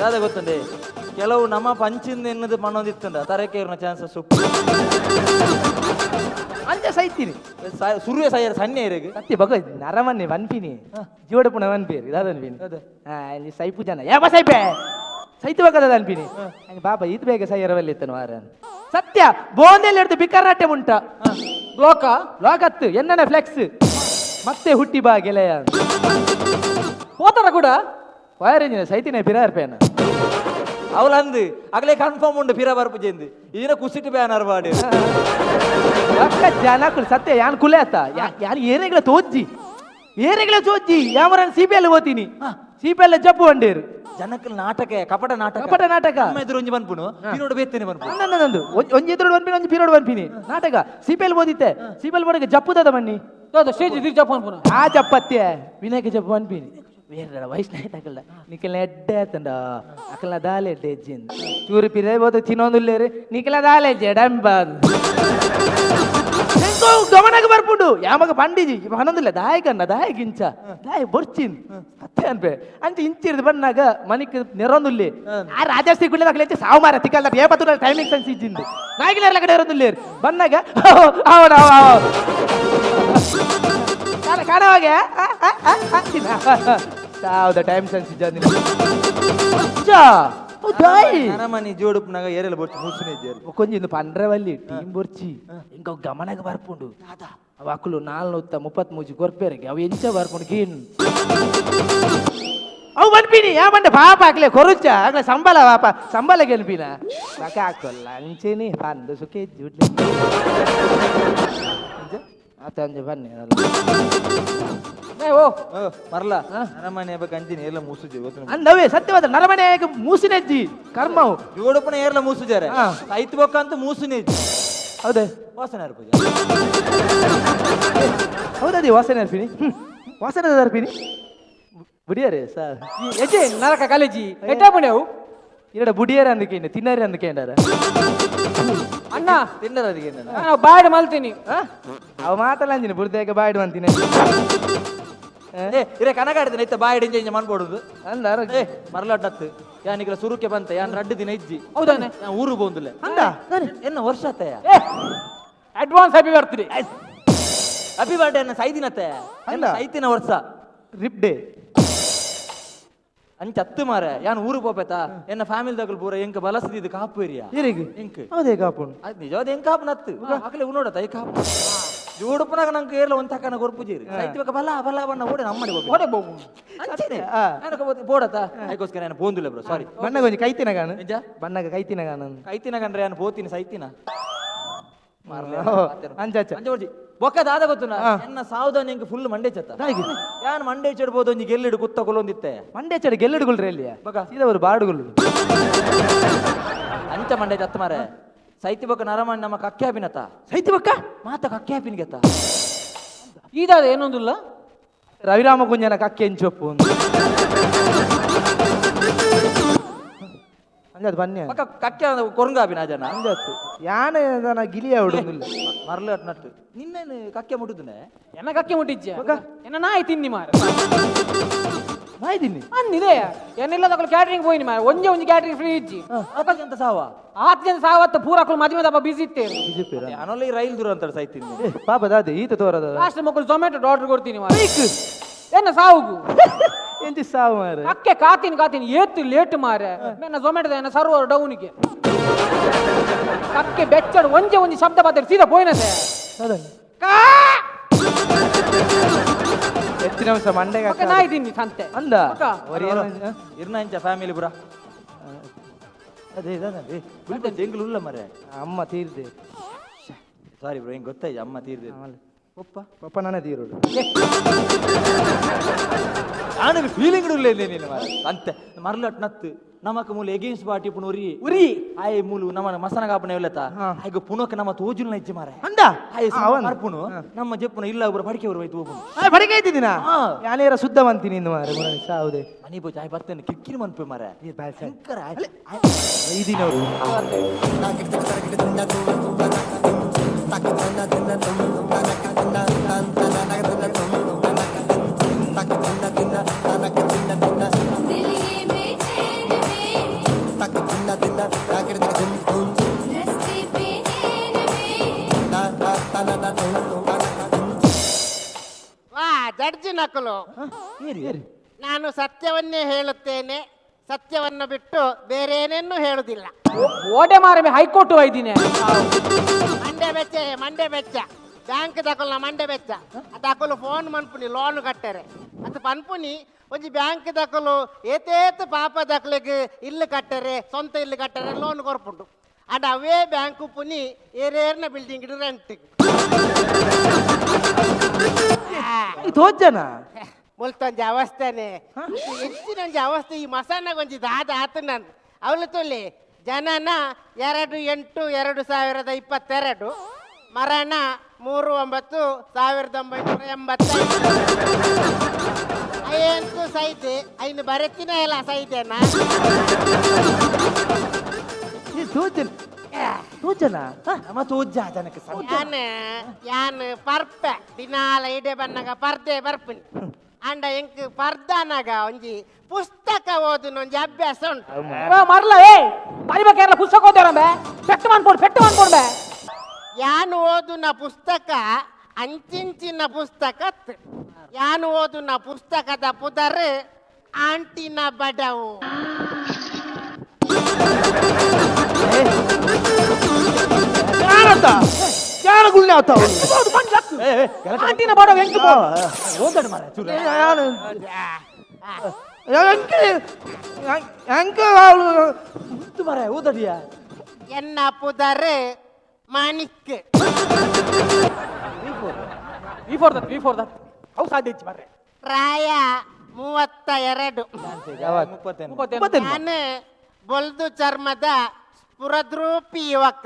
ಅದ ಗೊತ್ತಂಡೆ ಕೆಲವು ನಮ್ಮ ಪಂಚಿಂದ ಎನ್ನದು ಮಣ್ಣೊಂದಿತ್ತಂದ ತರಕೇರ್ನ ಚಾನ್ಸಸ್ ಸೊಪ್ಪು ಅಂಚ ಸೈತೀನಿ ಸುರುವೆ ಸೈಯರ್ ಸಣ್ಣ ಇರಗೆ ಸತ್ಯ ಬಗ ನರಮನ್ನೆ ವನ್ಪಿನಿ ಜೋಡಪುಣ ವನ್ಪೇರು ಇದನ್ಪಿನಿ ಇಲ್ಲಿ ಸೈಪು ಜನ ಯಾವ ಸೈಪೆ ಸೈತು ಬೇಕಾದ ಅನ್ಪಿನಿ ಬಾಬಾ ಇದು ಬೇಗ ಸೈಯರವಲ್ಲಿ ಇತ್ತನು ವಾರ ಸತ್ಯ ಬೋಂದೆಲ್ಲಿ ಹಿಡಿದು ಬಿಕರ್ನಾಟ್ಯ ಉಂಟ ಲೋಕತ್ತು ಎನ್ನ ಫ್ಲೆಕ್ಸ್ ಮತ್ತೆ ಹುಟ್ಟಿ ಬಾ ಗೆಳೆಯ ಹೋತಾರ ಕೂಡ ವಯರೇಂಜಿನ ಸೈತಿನ ಪಿರಾರ್ಪೇನ ಅವಲಂದು ಅಗಲೇ ಕನ್ಫರ್ಮ್ ಉಂಡು ಪಿರ ಬರ್ಪುಜೆಂದು ಇದನ್ನ ಕುಸಿಟ್ಟು ಬ್ಯಾನರ್ ಮಾಡಿ ಒಕ್ಕ ಜನಕ್ಕಳು ಸತ್ಯ ಯಾನ್ ಕುಲೆ ಆತ ಯಾರು ಏರೆಗಳ ತೋಜ್ಜಿ ಯಾವರನ್ನು ಸಿಪಿಎಲ್ ಓದ್ತೀನಿ ಸಿಪಿಎಲ್ ಜಪ್ಪು ಅಂಡೇರು ಜನಕ್ಕಲ್ ನಾಟಕ ಕಪಟ ನಾಟಕ ಎದುರು ಒಂಜಿ ಬನ್ಪುನು ಪಿರೋಡು ಬೇತ್ತೇನೆ ಬನ್ಪುನು ನಂದು ಒಂಜಿ ಎದುರು ಬನ್ಪಿನಿ ಒಂಜಿ ಪಿರೋಡು ಬನ್ಪಿನಿ ನಾಟಕ ಸಿಪಿಎಲ್ ಓದಿತ್ತೆ ಸಿಪಿಎಲ್ ಬೋರ್ಡ್ಗೆ ಜಪ್ಪುದದ ಬನ್ನಿ ಸ್ಟೇಜ್ ಇದ್ರ ಜಪ್ಪ ಅನ್ಪುನ ಆ ಜಪ್ಪತ್ಯ ವಿನಾಯಕ ಜಪ್ಪು ಬನ್ಪಿನಿ ಬೇರೆ ವಯಸ್ಸಿನ ತಕಲ್ದ ನಿಖಲ್ನ ಎಡ್ಡೆ ಆತಂಡ ಅಕಲ್ನ ದಾಲೆ ಎಡ್ಡೆ ಎಜ್ಜಿಂದ ಚೂರು ಪಿರೇ ಬೋದು ತಿನ್ನೊಂದುಲ್ಲೇರು ನಿಖಲ ದಾಲೆ ಎಜ್ಜೆ ಡಂಬಾದ್ ಗಮನಕ್ಕೆ ಬರ್ಪುಂಡು ಯಾಮಗ ಪಂಡಿಜಿ ಹನ್ನೊಂದಿಲ್ಲ ದಾಯಗಿಂಚ ದಾಯ ಬೊರ್ಚಿನ್ ಅತ್ತೆ ಅನ್ಪೆ ಅಂಚೆ ಇಂಚಿರ್ದು ಬಂದಾಗ ಮನಿಕ್ ನೆರೊಂದುಲ್ಲೆ ಆ ರಾಜಶ್ರೀ ಕುಡ್ಲೆ ದಾಖಲೆ ಸಾವು ಮಾರ ತಿಕ್ಕಲ್ಲ ಏಪತ್ತು ಟೈಮಿಂಗ್ ಸೆನ್ಸ್ ಇಜ್ಜಿಂದು ನಾಯಿಗಿಲ್ಲ ಕಡೆ ಇರೋದಿಲ್ಲೇರು ಬಂದಾಗ ಅವಡ ಕಾಣವಾಗೆ ಸಾವ್ದ ಟೈಮ್ ಸೆನ್ಸ್ ಇಜ್ಜ ನರಮನಿ ಜೋಡುಪ್ನಾಗ ಏರೆಲ್ಲ ಬೊರ್ಚಿ ಮುಸುನೆ ಇದ್ದೇರು ಕೊಂಜಿಂದು ಪಂಡ್ರವಲ್ಲಿ ಟೀಮ್ ಬೊರ್ಚಿ ಇಂಕ ಗಮನಕ್ಕೆ ಬರ್ಪುಂಡು ಅವ ಅಕ್ಕಲು 433 ಕೊರ್ಪೇರಿಗೆ ಅವು ಎಂಚ ಬರ್ಪುಂಡು ಗೀನ್ ಅವು ಬನ್ಪಿನಿ ಯಾ ಬಂಡೆ ಪಾಪ ಹಾಕ್ಲೆ ಕೊರುಚ ಆಗ್ಲೆ ಸಂಬಳ ಗೆಲ್ಪಿನ ಬಾಕ ಹಾಕೋಲ್ಲ ಅಂಚೆನಿ ಪಂದು ಸುಖೆ ಜುಡ್ಲೆ ಆತಂಜೆ ಬನ್ನಿ ಓ ಮರಲ ನರಮನೆ ಕಂಚಿನ ಏರ್ಲ ಮೂಸುಜಿ ಅಂದವೇ ಸತ್ಯವಾದ ನರಮನೆ ಮೂಸಿನೆಜ್ಜಿ ಕರ್ಮವು ಜೋಡಪ್ಪನ ಏರ್ಲ ಮೂಸುಜಾರೆ ಐತ್ ಬೊಕ್ಕ ಅಂತ ಮೂಸುನೆಜ್ಜಿ ಹೌದೇ ವಾಸನೆ ಅರ್ಪುಜ ಹೌದದಿ ವಾಸನೆ ಅರ್ಪಿನಿ ವಾಸನೆ ಅರ್ಪಿನಿ ಬಿಡಿಯಾರೆ ಸರ್ ಎಜೆ ನರಕ ಕಾಲೇಜಿ ಎಡ್ಡ ಪುಣ್ಯವು ಇರಡ ಬುಡಿಯರ ಅಂದಕೇಂಡ ತಿನ್ನರಿ ಅಂದಕೇಂಡಾರ ಅಣ್ಣ ತಿನ್ನರ ಅದಕ್ಕೆ ನಾನು ಬಾಯ್ಡ್ ಮಲ್ತೀನಿ ಅವ ಮಾತಲ್ಲಂಜಿನ ಬುಡ್ದೇಗ ಬಾಯ್ಡು ಅಂತೀನಿ ಇರೇ ಕನಗಾಡ್ತೀನಿ ಐತ ಬಾಯ್ ಇಂಜ ಮಾಡ್ಬೋಡುದು ಅಂದಾರ ಏ ಮರಲಾಟತ್ತು ಯಾನಿಗಳ ಸುರುಕೆ ಬಂತ ಯಾನ್ 2 ದಿನ ಇಜ್ಜಿ ಹೌದಾನೆ ನಾನು ಊರು ಬೋಂದುಲೆ ಅಂದ ಎನ್ನ ವರ್ಷ ಆತಯ್ಯ ಅಡ್ವಾನ್ಸ್ ಹ್ಯಾಪಿ ಬರ್ತೀರಿ ಹ್ಯಾಪಿ ಬರ್ಡೇ ಅನ್ನ ಸೈದಿನತ್ತೆ ಅಂದ? ಸೈತಿನ ವರ್ಷ ರಿಪ್ ಡೇ ಅಂಚ ಹತ್ತು ಮಾರ ಯಾನ್ ಊರು ಪೋಪೆತ ಎನ್ನ ಫ್ಯಾಮಿಲಿ ದಗಲ್ ಪೂರ ಎಂಕ ಬಲಸದಿದ್ದು ಕಾಪು ಏರಿಯಾ ಇರಿಗೆ ಎಂಕ್ ಹೌದೇ ಕಾಪುಣು ಅದು ನಿಜವಾದ ಎಂಕ ಕಾಪು ನತ್ತು ಆಕಲೆ ನೋಡತ್ತ ಈ ಕಾಪು ಜೋಡುಪನಾಗ ನಂಗೆ ಏರ್ಲ ಒಂದ್ ತಕ್ಕನ ಗೊರ್ಪುಜೀರಿ ಸೈತಿಬೇಕ ಬಲ ಬಲ ಬಣ್ಣ ಓಡಿ ನಮ್ಮಡಿ ಹೊಡೆ ಬೋಗು ಅಂಚೇನೆ ಬೋಡತ್ತ ಅದಕ್ಕೋಸ್ಕರ ನಾನು ಬೋಂದಿಲ್ಲ ಬ್ರೋ ಸಾರಿ ಬಣ್ಣಗ ಒಂಜಿ ಕೈತಿನ ಗಾನು ನಿಜ ಬಣ್ಣಗ ಕೈತಿನ ಗಾನು ಕೈತಿನ ಕಂಡ್ರೆ ನಾನು ಬೋತೀನಿ ಸೈತಿನ ಅಂಚ ಅಚ್ಚ ಅಂಜೋರ್ಜಿ ಬೊಕ್ಕ ದಾದ ಗೊತ್ತುನ ಎನ್ನ ಸಾವುದಾನ ಎಂಕ ಫುಲ್ ಮಂಡೆ ಚತ್ತ ಯಾನ್ ಮಂಡೆ ಚೆಡ್ಬೋದು ಒಂಜಿ ಗೆಲ್ಲಿಡು ಕುತ್ತ ಕೊಲೊಂದಿತ್ತೆ ಮಂಡ್ಯ ಚಡಿ ಗೆಲ್ಲಡುಗುಳ್ರಿ ಅಲ್ಲಿ ಬಗ ಸೀದವರು ಬಾಡುಗುಳ್ಳು ಅಂಚ ಮಂಡೆ ಚತ್ತ ಮಾರೆ ಸೈತಿ ಬೊಕ್ಕ ನರಮಣ್ ನಮ್ಮ ಕಕ್ಕೆ ಅಭಿನತ ಸೈತಿ ಬಕ್ಕ ಮಾತ ಕಕ್ಕೆ ಅಭಿನ್ಗೆತ್ತ ಇದಾದ ಏನೊಂದಿಲ್ಲ ರವಿರಾಮ ಕುಂಜನ ಕಕ್ಕೆ ಎಂಚೊಪ್ಪು ಅಂಜದ್ ಬನ್ನಿ ಬೊಕ್ಕ ಕಕ್ಕೆ ಕೊರಂಗ ಅಭಿನ ಜನ ಅಂಜತ್ತು ಯಾನ ಗಿಲಿಯ ಹುಡುಗಿಲ್ಲ ಮರಳು ನಟ್ಟು ನಿನ್ನೇನು ಕಕ್ಕೆ ಮುಟ್ಟುದನೆ ಎನ್ನ ಕಕ್ಕೆ ಮುಟ್ಟಿಜ್ಜ ಎನ್ನ ನಾಯಿ ತಿನ್ನಿ ಮಾರ ಮಾಯ್ದಿನಿ ಅಂದಿದೆ ಎನ್ನೆಲ್ಲ ತಗೊಳ್ಳಿ ಕ್ಯಾಟ್ರಿಂಗ್ ಹೋಯ್ನಿ ಮಾರ ಒಂಜಿ ಕ್ಯಾಟ್ರಿಂಗ್ ಫ್ರೀ ಇಜ್ಜಿ ಅವಕಾಶ ಅಂತ ಸಾವ 8 ಜನ ಸಾವತ್ತು ಪೂರಕ್ಕಳು ಮದುವೆ ದಪ್ಪ ಬಿಸಿ ಇತ್ತೇರು ಅನೊಲ್ಲಿ ರೈಲ್ ದೂರ ಅಂತ ಸೈತೀನಿ ಪಾಪ ದಾದೆ ಈತ ತೋರದ ಲಾಸ್ಟ್ ಮಕ್ಕಳು ಝೊಮ್ಯಾಟೊ ಆರ್ಡರ್ ಕೊಡ್ತೀನಿ ಮಾರ ಎನ್ನ ಸಾವುಗು ಎಂಚಿ ಸಾವು ಮಾರ ಅಕ್ಕೆ ಕಾತೀನಿ ಏತ್ತು ಲೇಟ್ ಮಾರೆ ನನ್ನ ಝೊಮ್ಯಾಟೊ ಎನ್ನ ಸರ್ವರ್ ಡೌನಿಗೆ ಅಕ್ಕೆ ಬೆಚ್ಚಡು ಒಂಜಿ ಶಬ್ದ ಬರ್ತದೆ ಸೀದಾ ಪೋಯ್ನದೆ ಹೌದಲ್ಲ ಹೆಚ್ಚಿನ ಅಂಶ ಮಂಡೆಗೆ ಅಕ್ಕ ನಾಯಿ ತಿನ್ನಿ ಸಂತೆ ಅಂದ ಅಕ್ಕ. ಇರ್ನ ಇಂಚ ಫ್ಯಾಮಿಲಿ ಬುರ ಅದೇ ಇದಾನಲ್ಲಿ ಬಿಲ್ಬ ಜಂಗ್ಲು ಉಲ್ಲ ಮರೆ ಅಮ್ಮ ತೀರ್ದೆ ಸಾರಿ ಬ್ರೋ ಹಿಂಗೆ ಗೊತ್ತಾಯ್ತು ಅಮ್ಮ ತೀರ್ದೆ ಒಪ್ಪ ಪಪ್ಪ ನಾನೇ ತೀರೋಡು ನಾನು ಫೀಲಿಂಗ್ ಉಲ್ಲ ನೀನು ಮಾರ ಅಂತೆ ಮರ್ಲಟ್ ನತ್ತು ನಮಕ್ ಮೂಲ ಎಗೇನ್ಸ್ಟ್ ಪಾರ್ಟಿ ಪುಣ ಉರಿ ಆಯ್ ಮೂಲು ನಮ್ಮ ಮಸನ ಕಾಪನೆ ಇಲ್ಲತ ಆಯ್ಗ ಪುನಕ ನಮ್ಮ ತೋಜುಲ್ನ ಇಜ್ಜೆ ಮಾರೆ ಅಂದ ಆಯ್ ಮರ್ಪುನು ನಮ್ಮ ಜಪ್ಪುನ ಇಲ್ಲ ಒಬ್ರು ಪಡಿಕೆ ಬರುವ ಐತು ಹೋಗುನು ಬಡಿಗೆ ಇದ್ದಿದ್ದೀನ ಯಾನೇರ ಶುದ್ಧ ಬಂತೀನಿ ಇನ್ನು ಮಾರೆ ಮುರಳಿ ಸಾವುದೆ ಮನಿ ಬೋಜ್ ಆಯ್ ಬರ್ತೇನೆ ಕಿಕ್ಕಿರಿ ಮನ್ಪೆ ಮಾರೆ ಶಂಕರ ಐದಿನವರು ವಾ ಜಡ್ಜಿ ನಕಲು ನಾನು ಸತ್ಯವನ್ನೇ ಹೇಳುತ್ತೇನೆ, ಸತ್ಯವನ್ನು ಬಿಟ್ಟು ಬೇರೆ ಏನೇನು ಹೇಳುದಿಲ್ಲ. ಓಟೆ ಮಾರಮೆ ಹೈಕೋರ್ಟ್ ಒಯ್ದಿನಿ ಮಂಡೆ ಬೆಚ್ಚ ಬ್ಯಾಂಕ್ ದಕಲ್ನ ಮಂಡೆ ಬೆಚ್ಚ ಅದಕಲು ಫೋನ್ ಮನ್ಪುನಿ ಲೋನ್ ಕಟ್ಟರೆ ಅದು ಪನ್ಪುನಿ ಒಂಜಿ ಬ್ಯಾಂಕ್ ದಕಲು ಏತೇತ್ ಪಾಪ ದಕ್ಲಿಗೆ ಇಲ್ಲು ಕಟ್ಟರೆ ಸ್ವಂತ ಇಲ್ಲು ಕಟ್ಟರೆ ಲೋನ್ ಕೊರ್ಪುಂಡು ಅಡ ಅವೇ ಬ್ಯಾಂಕ್ ಪುನಿ ಏರೇರ್ನ ಬಿಲ್ಡಿಂಗ್ ರೆಂಟ್ ತೋಜನ ಮುಲ್ತೊಂಜಿ ಅವಸ್ಥೆನೆ ಹೆಚ್ಚಿನೊಂಜಿ ಅವಸ್ಥೆ ಈ ಮಸಾನಾಗ ಒಂಜಿ ದಾದ ಆತು ನಾನು ಅವಳು ತೊಲ್ಲಿ ಜನನ 2/8/2022 ಮರಣ 3/9/1985 ಅಯ್ಯಂತೂ ಸೈತೆ ಐನು ಬರತ್ತಿನ ಎಲ್ಲ ಸೈತೆನಾ ತೋಜನ ನಮ್ಮ ತೋಜ ಜನಕ್ಕೆ ಯಾನ್ ಪರ್ಪೆ ದಿನಾಲ ಇಡೆ ಬನ್ನಗ ಪರ್ದೆ ಬರ್ಪಿನಿ ಅಂಡ ಎಂಕ್ ಪರ್ದಾನಾಗ ಒಂಜಿ ಪುಸ್ತಕ ಓದುನ ಒಂಜಿ ಅಭ್ಯಾಸ ಉಂಟು ಮರ್ಲ ಏ ಬರಿಬೇಕೆಲ್ಲ ಪುಸ್ತಕ ಓದ್ಯಾರಂಬೆ ಪೆಟ್ಟು ಮಾಡ್ಕೊಡ್ಬೆ ಯಾನು ಓದುನ ಪುಸ್ತಕ ಅಂಚಿಂಚಿನ ಪುಸ್ತಕ ಯಾನು ಓದುನ ಪುಸ್ತಕದ ಪುದರ್ ಆಂಟಿನ ಬಡವು ಆಂಟಿನ ಬಡವ ಹೆಂಗ್ ಓದಾಡು ಮಾರೆ ಮಾರೆ ಓದಡಿಯಾ ಎನ್ನ ಪುದರ್ ಮಾಣಿಕ್ V4 that ಹೌ ಸಾಧ್ಯ ಇಚ್ಚಿ ಬರ್ರೆ ಪ್ರಾಯ 32 ನಾನು ಬೊಲ್ದು ಚರ್ಮದ ಸ್ಫುರದ್ರೂಪಿ ಯುವಕ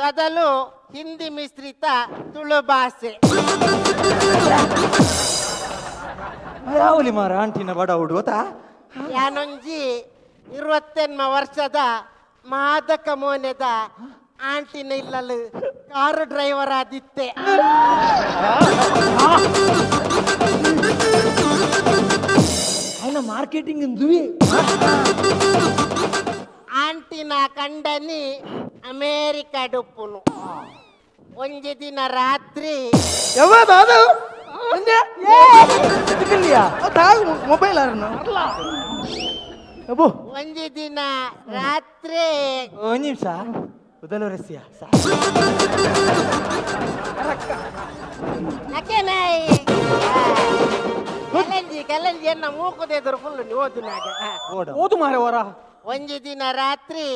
ತೊದಲು ಹಿಂದಿ ಮಿಶ್ರಿತ ತುಳು ಭಾಷೆ ಯಾವಲಿ ಮಾರ ಆಂಟಿನ ಬಡ ಹುಡು ಗೊತ್ತಾ ಯಾನೊಂಜಿ 28 ವರ್ಷದ ಮಾದಕ ಮೋನೆದ ಆಂಟಿನ ಇಲ್ಲಲು ಕಾರು ಡ್ರೈವರ್ ಆದಿತ್ತೆ ఆయన మార్కెటింగ్ దువి ಆಂಟಿನ ಕಂಡನಿ ಅಮೇರಿಕಾ ಡುಪ್ಪುನು ಒಂಜಿ ದಿನ ರಾತ್ರಿ ಮೊಬೈಲ್ ಒಂಜಿ ದಿನ ರಾತ್ರಿ ಒಂದು ನಿಮಿಷ ಉದಲು ರಸ್ಯ ಕಲಂಜಿ ಎನ್ನ ಮೂಕುದೆದ್ರು ಫುಲ್ ಓದು ನಾಗ ಓದು ಮಾರೆ ಹೊರ ಒಂಜಿ ದಿನ ರಾತ್ರಿ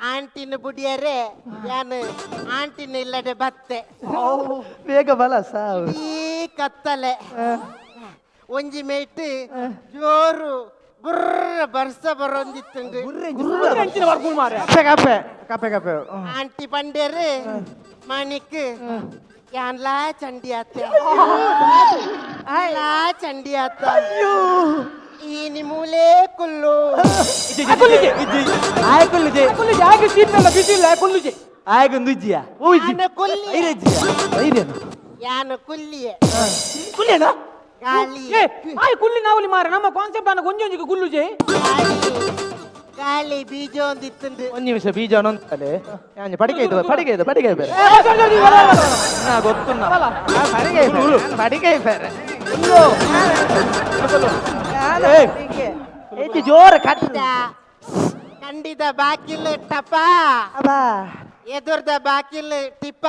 ಆಂಟಿನ ಬುಡಿಯರೆ ಯಾನು ಆಂಟಿನ ಇಲ್ಲದೆ ಬತ್ತೆ ಬೇಗ ಬಲ ಸಾವು ಈ ಕತ್ತಲೆ ಒಂಜಿ ಮೇಟ್ ಜೋರು ಬುರ್ರ ಬರ್ಸ ಬರೊಂದಿತ್ತುಂಡು ಮಾರೆ ಕಪ್ಪೆ ಕಪ್ಪೆ ಕಪ್ಪೆ ಆಂಟಿ ಪಂಡೇರು ಮಾಣಿಕ್ ಯಾನ್ಲಾ ಚಂಡಿ ಆತ ಚಂಡಿ ಆತ ಈ ನಿಮೂಲೆ ಕುಲ್ಲು ಆಗ ಶೀತಲ್ಲ ಬಿಸಿಲ್ಲ ಕುಲ್ಲುಜೆ ಆಗೊಂದು ಉಜ್ಜಿಯ ಯಾನ ಕುಲ್ಲಿ ಯಾನ ಕುಲ್ಲಿಯೇ ಕುಲ್ಲೇನ ಗಾಳಿ ಕುಲ್ಲಿ ನಾವಲ್ಲಿ ಮಾರೆ ನಮ್ಮ ಕಾನ್ಸೆಪ್ಟ್ ಅನ್ನ ಗೊಂಜೊಂಜಿಗೆ ಕುಲ್ಲುಜೆ ಗಾಳಿ ಬೀಜ ಒಂದಿತ್ತುಂಡು ಒಂದು ನಿಮಿಷ ಬೀಜ ಅನ್ನೊಂತಲೆ ಪಡಿಗೆ ಬೇರೆ ಗೊತ್ತು ಪಡಿಗೆ ಬೇರೆ ಜೋರ ಕಟ್ಟಿದ ಕಂಡಿದ ಬಾಕಿಲ್ ಟಪ ಎದುರ್ದ ಬಾಕಿಲ್ ಟಿಪ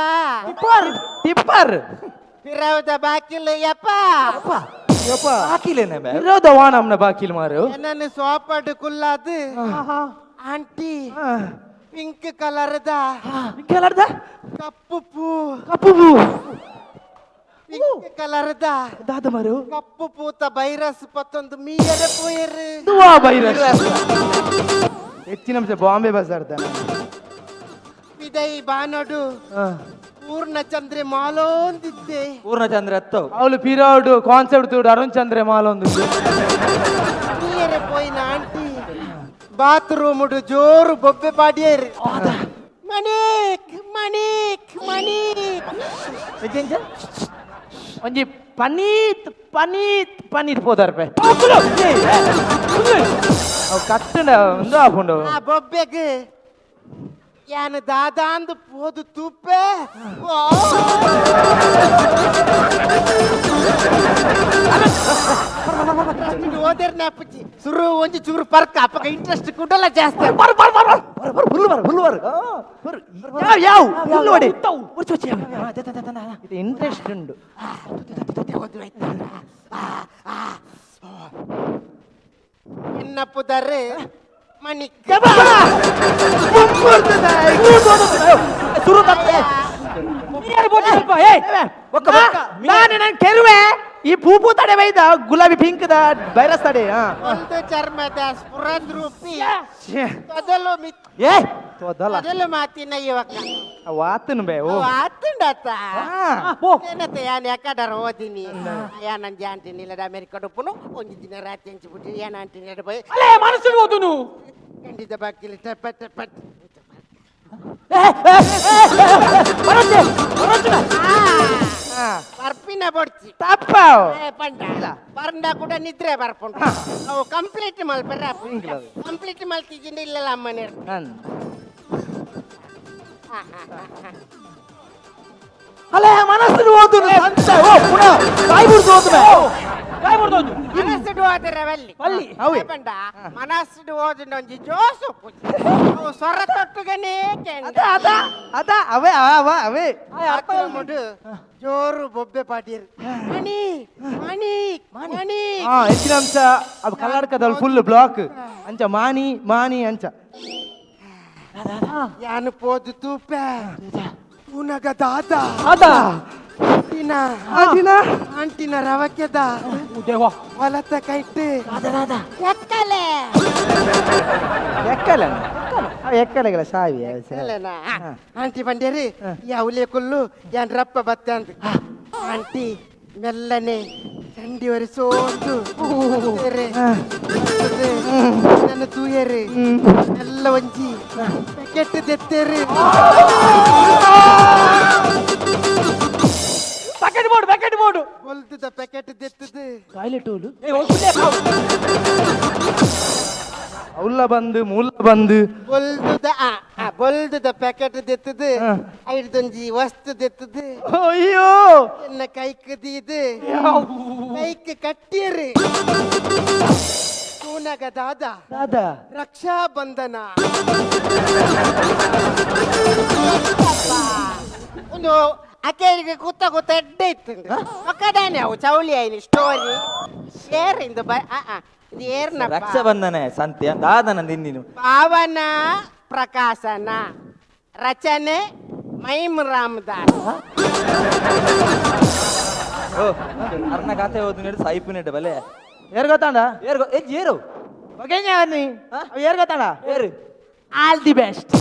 ಟಿಪ್ಪರ್ ಪಿರವದ ಬಾಕಿಲ್ ಯಪ್ಪ ಹಾಕಿಲೇನೆ ವಿರೋಧ ವಾಣಮ್ನ ಬಾಕಿಲ್ ಮಾರು ನನ್ನ ಸೋಪಡ್ ಕುಲ್ಲಾದು ಆಂಟಿ ಪಿಂಕ್ ಕಲರ್ದ ಕಪ್ಪು ಪೂ ಪಿಂಕ್ ಕಲರ್ದ ದಾದ ಮಾರು ಕಪ್ಪು ಪೂತ ವೈರಸ್ ಪತ್ತೊಂದು ಮೀಯರೆ ಪೋಯರು ದುವಾ ಬೈರಸ್ ಹೆಚ್ಚಿನ ಅಂಶ ಬಾಂಬೆ ಬಜಾರ್ದ ವಿದಯ್ ಬಾನೋಡು ಪೂರ್ಣಚಂದ್ರೆ ಮಾಲೋಂದಿದ್ದೆ ಪೂರ್ಣಚಂದ್ರ ಎತ್ತವು ಅವಳು ಪಿರಾಡು ಕಾನ್ಸೆಪ್ಟ್ ತೂಡು ಅರುಣ್ ಚಂದ್ರೆ ಮಾಲೊಂದು ಮೀಯರೆ ಪೋಯಿನ ಆಂಟಿ ಬಾತ್ರೂಮ್ ಜೋರು ಬೊಬ್ಬೆ ಪಾಡಿಯರು ಮಣಿಕ್ ಮಣಿಕ್ ಮಣಿಕ್ ಒಂಜಿ ಪನೀತ್ ಪೋದಾರ್ ಪೆ ಅವು ಕಟ್ಟಂಡ ಒಂದು ಆಪುಂಡು ಆ ಬೊಬ್ಬೆಗೆ ಯಾನು ದಾದಾಂದು ಪೋದು ತೂಪೆ ಓದರ್ ನೆಪ್ಪಚ್ಚಿ ಸುರು ಒಂಜಿ ಚೂರು ಪರ್ಕ ಅಪ್ಪಗ ಇಂಟ್ರೆಸ್ಟ್ ಕುಡಲ್ಲ ಜಾಸ್ತಿ ಇಂಟ್ರೆಸ್ಟ್ ಉಂಡು ಎನ್ನಪ್ಪುದರೆ ಮಣಿ ನಾನು ಕೆರುವೆ ಈ ಪೂಪು ತಡೆ ಬೈದ ಗುಲಾಬಿ ಪಿಂಕ್ ದ ವೈರಸ್ ತಡೆ ಒಂದು ಚರ್ಮದ ಸ್ಫುರದ್ರೂಪಿ ತೊದಲು ತೊದಲು ಮಾತಿನ ಯುವಕ ವಾತನು ಬೇ ಓ ಆತುಂಡತ ಏನತ್ತೆ ಯಾನ್ ಯಾಕಡರ ಓದಿನಿ ಯಾನ್ ಅಂಜಿ ಆಂಟಿನಿ ಇಲ್ಲದ ಅಮೆರಿಕ ಪುನು ಒಂದು ದಿನ ರಾತ್ರಿ ಹಂಚಿಬಿಟ್ಟು ಯಾನ್ ಆಂಟಿನಿ ಬೈ ಮನಸ್ಸಿಗೆ ಓದುನು ಖಂಡಿತ ಬಾಕಿಲಿ ಟಪ ಟಪ ಬರ್ಪಿನ ಬೊಡ್ಚಿ ತಪ್ಪ ಪಂಡ ಪರಂಡ ಕೂಡ ನಿದ್ರೆ ಬರ್ಪುಂಡು ಅವು ಕಂಪ್ಲೀಟ್ ಮಲ್ಪೆರ ಕಂಪ್ಲೀಟ್ ಮಲ್ತಿದ್ದೀನಿ ಇಲ್ಲಲ್ಲ ಅಮ್ಮನೇ ಅಲ್ಲ ಮನಸ್ಸಿನ ಓದುನು ಅಂತ ಓ ಪುನಃ ಕಾಯಿ ಬಿಡ್ದು ಓದುವೆ ಮನಸ್ಸಿಡು ಹೋದಿರವಲ್ಲಿ ಅವಿ ಪಂಡ ಮನಸ್ಸಿಡು ಓದಿನ ಒಂಜಿ ಜೋಸು ಅವು ಸ್ವರ ತೊಟ್ಟುಗನೇ ಕೇಂದ್ರ ಅದ ಅವೇ ಅವೇ ಮುಡು ಜೋರು ಬೊಬ್ಬೆ ಪಾಟಿರು ಮಣಿ ಮಣಿ ಮಣಿ ಹೆಚ್ಚಿನ ಅಂಶ ಅದು ಕರ್ನಾಟಕದಲ್ಲಿ ಫುಲ್ ಬ್ಲಾಕ್ ಅಂಚ ಮಾನಿ ಅಂಚ ಯಾನು ಪೋದು ತೂಪೆ ಉನಗ ದಾದ ಆಂಟಿನ ರವಕ್ಯದ ಹೊಲತ ಕೈಟ್ ಎಕ್ಕಲೆ ಎಕ್ಕಲೆಗಳ ಸಾವಿ ಆಂಟಿ ಬಂಡೇರಿ ಯಾವ್ಲೆ ಕುಲ್ಲು ಯಾನ್ ರಪ್ಪ ಬತ್ತೆ ಅಂತ ಆಂಟಿ ಮೆಲ್ಲನೆ ಚಂಡಿ ವರೆ ಸೋಂದು ನನ್ನ ತೂಯರೆ ಎಲ್ಲ ಒಂಜಿ ಪ್ಯಾಕೆಟ್ ದೆತ್ತೇರಿ ಪ್ಯಾಕೆಟ್ ಬೋರ್ಡು ಹೊಲ್ತದ ಪ್ಯಾಕೆಟ್ ದೆತ್ತದು ಟಾಯ್ಲೆಟ್ ಹೋಲು ಅವಲ್ಲ ಬಂದು ಮೂಲ ಬಂದು ಬೊಲ್ದದ ಪ್ಯಾಕೆಟ್ ದೆತ್ತದು ಐಡ್ದೊಂಜಿ ವಸ್ತು ದೆತ್ತದು ಅಯ್ಯೋ ಎನ್ನ ಕೈಕ್ ದೀದು ಕೈಕ್ ಕಟ್ಟಿಯರಿ ತೂನಗ ದಾದ ರಕ್ಷಾ ಬಂಧನ ಒಂದು ಅಕ್ಕರಿಗೆ ಕೂತ ಎಡ್ಡ ಇತ್ತು ಒಕ್ಕದಾನೆ ಅವು ಚೌಳಿ ಆಯ್ನಿ ಸ್ಟೋರಿ ಏರಿಂದ ಇದು ಏರ್ನ ರಕ್ಷಾ ಬಂಧನ ಸಂತೆ ದಾದನ ನಿನ್ನಿನು ಪಾವನ ಪ್ರಕಾಶನ ರಚನೆ ಮೈಮ್ ರಾಮದಾಸ್ ಓ ಅರ್ನ ಕತೆ ಓದು ನೀಡು ಸಾಯಿಪು ನೀಡು ಬಲೆ ಏರ್ ಗೊತ್ತಾಂಡ ಏರು ಬಗೆኛ ನೀ ಏರ್ ಗೊತ್ತಾಂಡ ಏರು ಆಲ್ ದಿ ಬೆಸ್ಟ್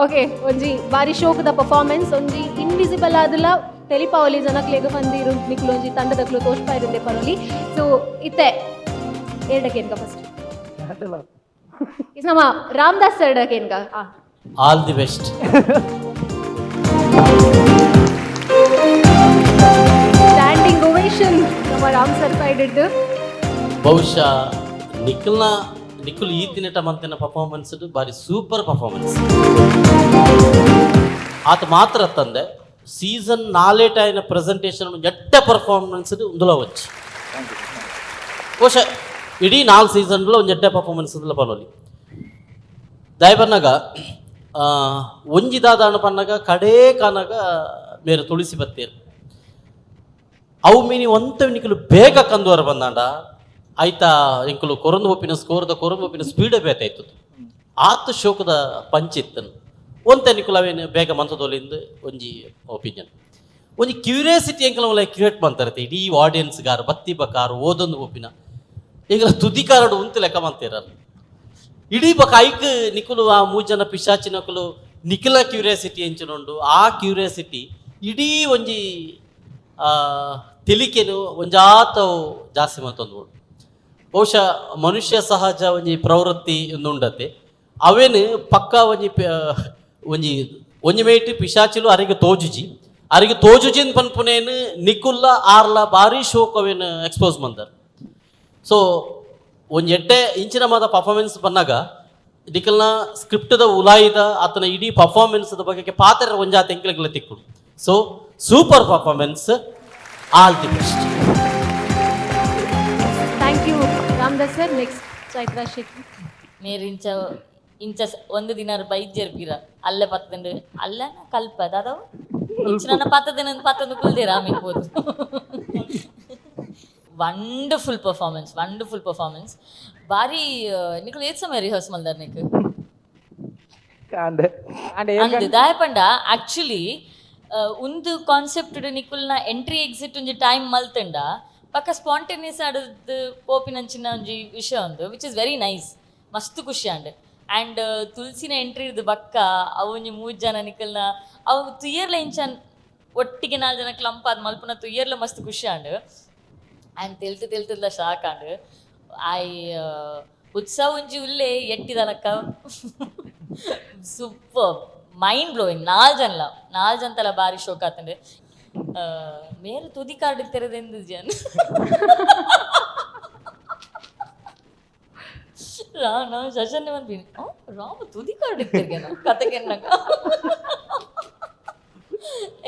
ಓಕೆ ಒಂಜಿ ಬಾರಿ ಶೋಕದ ಪರ್ಫಾರ್ಮೆನ್ಸ್ ಒಂಜಿ ಇನ್ವಿಸಿಬಲ್ ಆದಲ ತೆಲಿಪಾವಲಿ ಜನಕ್ಲೆಗ್ ಬಂದಿರು ನಿಕ್ಲು ಒಂಜಿ ತಂಡದಕ್ಲು ತೋಷ್ಪಾ ಇರುತ್ತೆ ಪರೋಲಿ ಸೊ ಇತ್ತೆ ಎರಡಕ್ಕೇನ್ಗ ಫಸ್ಟ್ ನಮ್ಮ ರಾಮದಾಸ್ ಎರಡಕ್ಕೇನ್ಗ all the best. Standing ovation ನಮ್ಮ ರಾಮ್ ಸರ್ ಸೈಡ್ ಇದ್ದು ಬಹುಶಃ ನಿಖಿಲ್ ಈ ದಿನಟ ಮಂತಿನ ಪರ್ಫಾರ್ಮೆನ್ಸ್ ಬಾರಿ ಸೂಪರ್ ಪರ್ಫಾರ್ಮೆನ್ಸ್ ಆತ ಮಾತ್ರ ತಂದೆ ಸೀಸನ್ 4 అయిన ಪ್ರೆಸೆಂಟೇಷನ್ ಎಟ್ಟ ಪರ್ಫಾರ್ಮೆನ್ಸ್ ఉందులో వచ్చి ಬಹುಶಃ ಇಡೀ 4 సీజన్లో ಎಟ್ಟ ಪರ್ಫಾರ್ಮೆನ್ಸ್ ಪನೋಲಿ ದಯಬನ್ನಗ ಒಂಜಿದಾದ ಪನ್ನಗ ಕಡೇ ಕಾನಗ ಮೇರೆ ತುಳಸಿ ಬತ್ತೇರು ಅವು ಮೀನಿ ಒಂತ ನಿಖಲು ಬೇಗ ಕಂದುವರ ಬಂದಾಂಡ ಆಯ್ತಾ ಇಂಕಲು ಕೊರಂದು ಒಪ್ಪಿನ ಕೊರಂದು ಒಪ್ಪಿನ ಸ್ಪೀಡ್ ಬೇತಾಯ್ತು ಆತ ಶೋಕದ ಪಂಚಿತ್ತನು ಒಂತೆ ನಿಖಲು ಅವೇನು ಬೇಗ ಮಂತದೋಲಿಂದ ಒಂಜಿ ಒಪಿನಿಯನ್ ಒಂಜಿ ಕ್ಯೂರಿಯಾಸಿಟಿ ಎಂಕಲ ಕ್ರಿಯೇಟ್ ಮಾಡ್ತಾರತ್ತೆ ಇಡೀ ಆಡಿಯನ್ಸ್ಗಾರು ಬತ್ತಿ ಬಕಾರು ಓದೊಂದು ಒಪ್ಪಿನ ಈಗ ತುದಿಕಾರಡು ಉಂತು ಲೆಕ್ಕ ಮಾಡ್ತೀರಲ್ಲ ಇಡೀ ಬಕ ಐಕ್ ನಿಖಲು ಆ 3 ಜನ ಪಿಶಾಚಿನಕಲು ನಿಖಿಲ ಕ್ಯೂರಿಯಾಸಿಟಿ ಎಂಚಿನೊಂಡು ಆ ಕ್ಯೂರಿಯಾಸಿಟಿ ಇಡೀ ಒಂಜಿ ತಿಳಿಕೆನು ಒಂಜಾತವು ಜಾಸ್ತಿ ಮತ್ತೊಂದು ಬಹುಶಃ ಮನುಷ್ಯ ಸಹಜ ಒಂಜಿ ಪ್ರವೃತ್ತಿ ಉಂಡತೆ ಅವೇನು ಪಕ್ಕ ಒಂಜಿ ಮೇಟ್ ಪಿಶಾಚಿಲು ಅರಿಗೆ ತೋಜುಜಿನ್ ಪನ್ಪುನೇನು ನಿಕುಲ್ಲ ಆರ್ಲ ಭಾರಿ ಶೋಕ್ ಅವೇನು ಎಕ್ಸ್ಪೋಸ್ ಮಂದರ್ ಸೊ ಒಂಜಿ ಎಡ್ಡೆ ಇಂಚಿನ ಮಾದ ಪರ್ಫಾರ್ಮೆನ್ಸ್ ಬಂದಾಗ ನಿಕಲ್ನ ಸ್ಕ್ರಿಪ್ಟದ ಉಲಾಯಿದ ಆತನ ಇಡೀ ಪರ್ಫಾರ್ಮೆನ್ಸ್ದ ಬಗ್ಗೆ ಪಾತ್ರ ಒಂಜಾತ ಎಂಕ್ಲೆಗ್ಲ ತಿಕ್ಕುಡು so super performance all the best. Thank you Ramdas sir. Next Chaitra Shetty. మీరు ఇంచ ಒಂದು ದಿನ ಬೈಕ್ ಜರ್ಪಿರ ಅಲ್ಲೇ ಪತ್ತಂಡು ಅಲ್ಲ ಕಲ್ಪ ದಾದವು ಇಂಚಿನ ಪತ್ತೊಂದು ಕುಲ್ದೇರಾ ಮಿಕ್ಬೋದು. ವಂಡರ್ಫುಲ್ ಪರ್ಫಾರ್ಮೆನ್ಸ್ ಬಾರಿ ನಿಕ್ಲು ಏತ್ ಸಮಯ ರಿಹರ್ಸ್ ಮಲ್ದಾರ್ ನಿಕ್ ಅಂದು ದಾಯಪಂಡ ಆಕ್ಚುಲಿ ಒಂದು ಕಾನ್ಸೆಪ್ಟ್ ನಿಕುಲ್ನ ಎಂಟ್ರಿ ಎಕ್ಸಿಟ್ ಒಂಜಿ ಟೈಮ್ ಮಲ್ತಂಡ ಪಕ್ಕ ಸ್ಪಾಂಟೇನಿಯಸ್ ಆಡದು ಪೋಪಿನಂಚಿನ ಒಂಜಿ ವಿಷಯ ಒಂದು ವಿಚ್ ಇಸ್ ವೆರಿ ನೈಸ್ ಮಸ್ತ್ ಖುಷಿ ಆ್ಯಂಡ್ ತುಳಸಿನ ಎಂಟ್ರಿ ಇರ್ದು ಬಕ್ಕ ಅವು ಒಂಜಿ 3 ಜನ ನಿಕಲ್ನ ಅವು ತುಯ್ಯರ್ಲ ಇಂಚನ್ ಒಟ್ಟಿಗೆ 4 ಜನ ಕ್ಲಂಪಾದ ಮಲ್ಪನ ತುಯ್ಯರ್ಲ ಮಸ್ತ್ ಖುಷಿ ಆ್ಯಂಡ್ ತೆಲ್ತದ ಶಾಕ್ ಉತ್ಸವ ಒಂಜಿ ಉಲ್ಲೇ ಎಟ್ಟಿದನಕ್ಕ ಸೂಪರ್ ಮೈಂಡ್ ಬ್ಲೋಯಿಂಗ್ 4 ಜನತಲ ಬಾರಿ ಶೋಕ್ ಆತಂಡೆ ಮೇರೆ ತುದಿ ಕಾರ್ಡ್ ತೆರೆದೆಂದು ಜನ ನಾ ಶಶನ್ ಬಂದ್ಬಿನಿ ರಾಮ ತುದಿ ಕಾರ್ಡ್ ಇರ್ತಿರ್ಗೇನ ಕತೆಗೆನ್ನಕ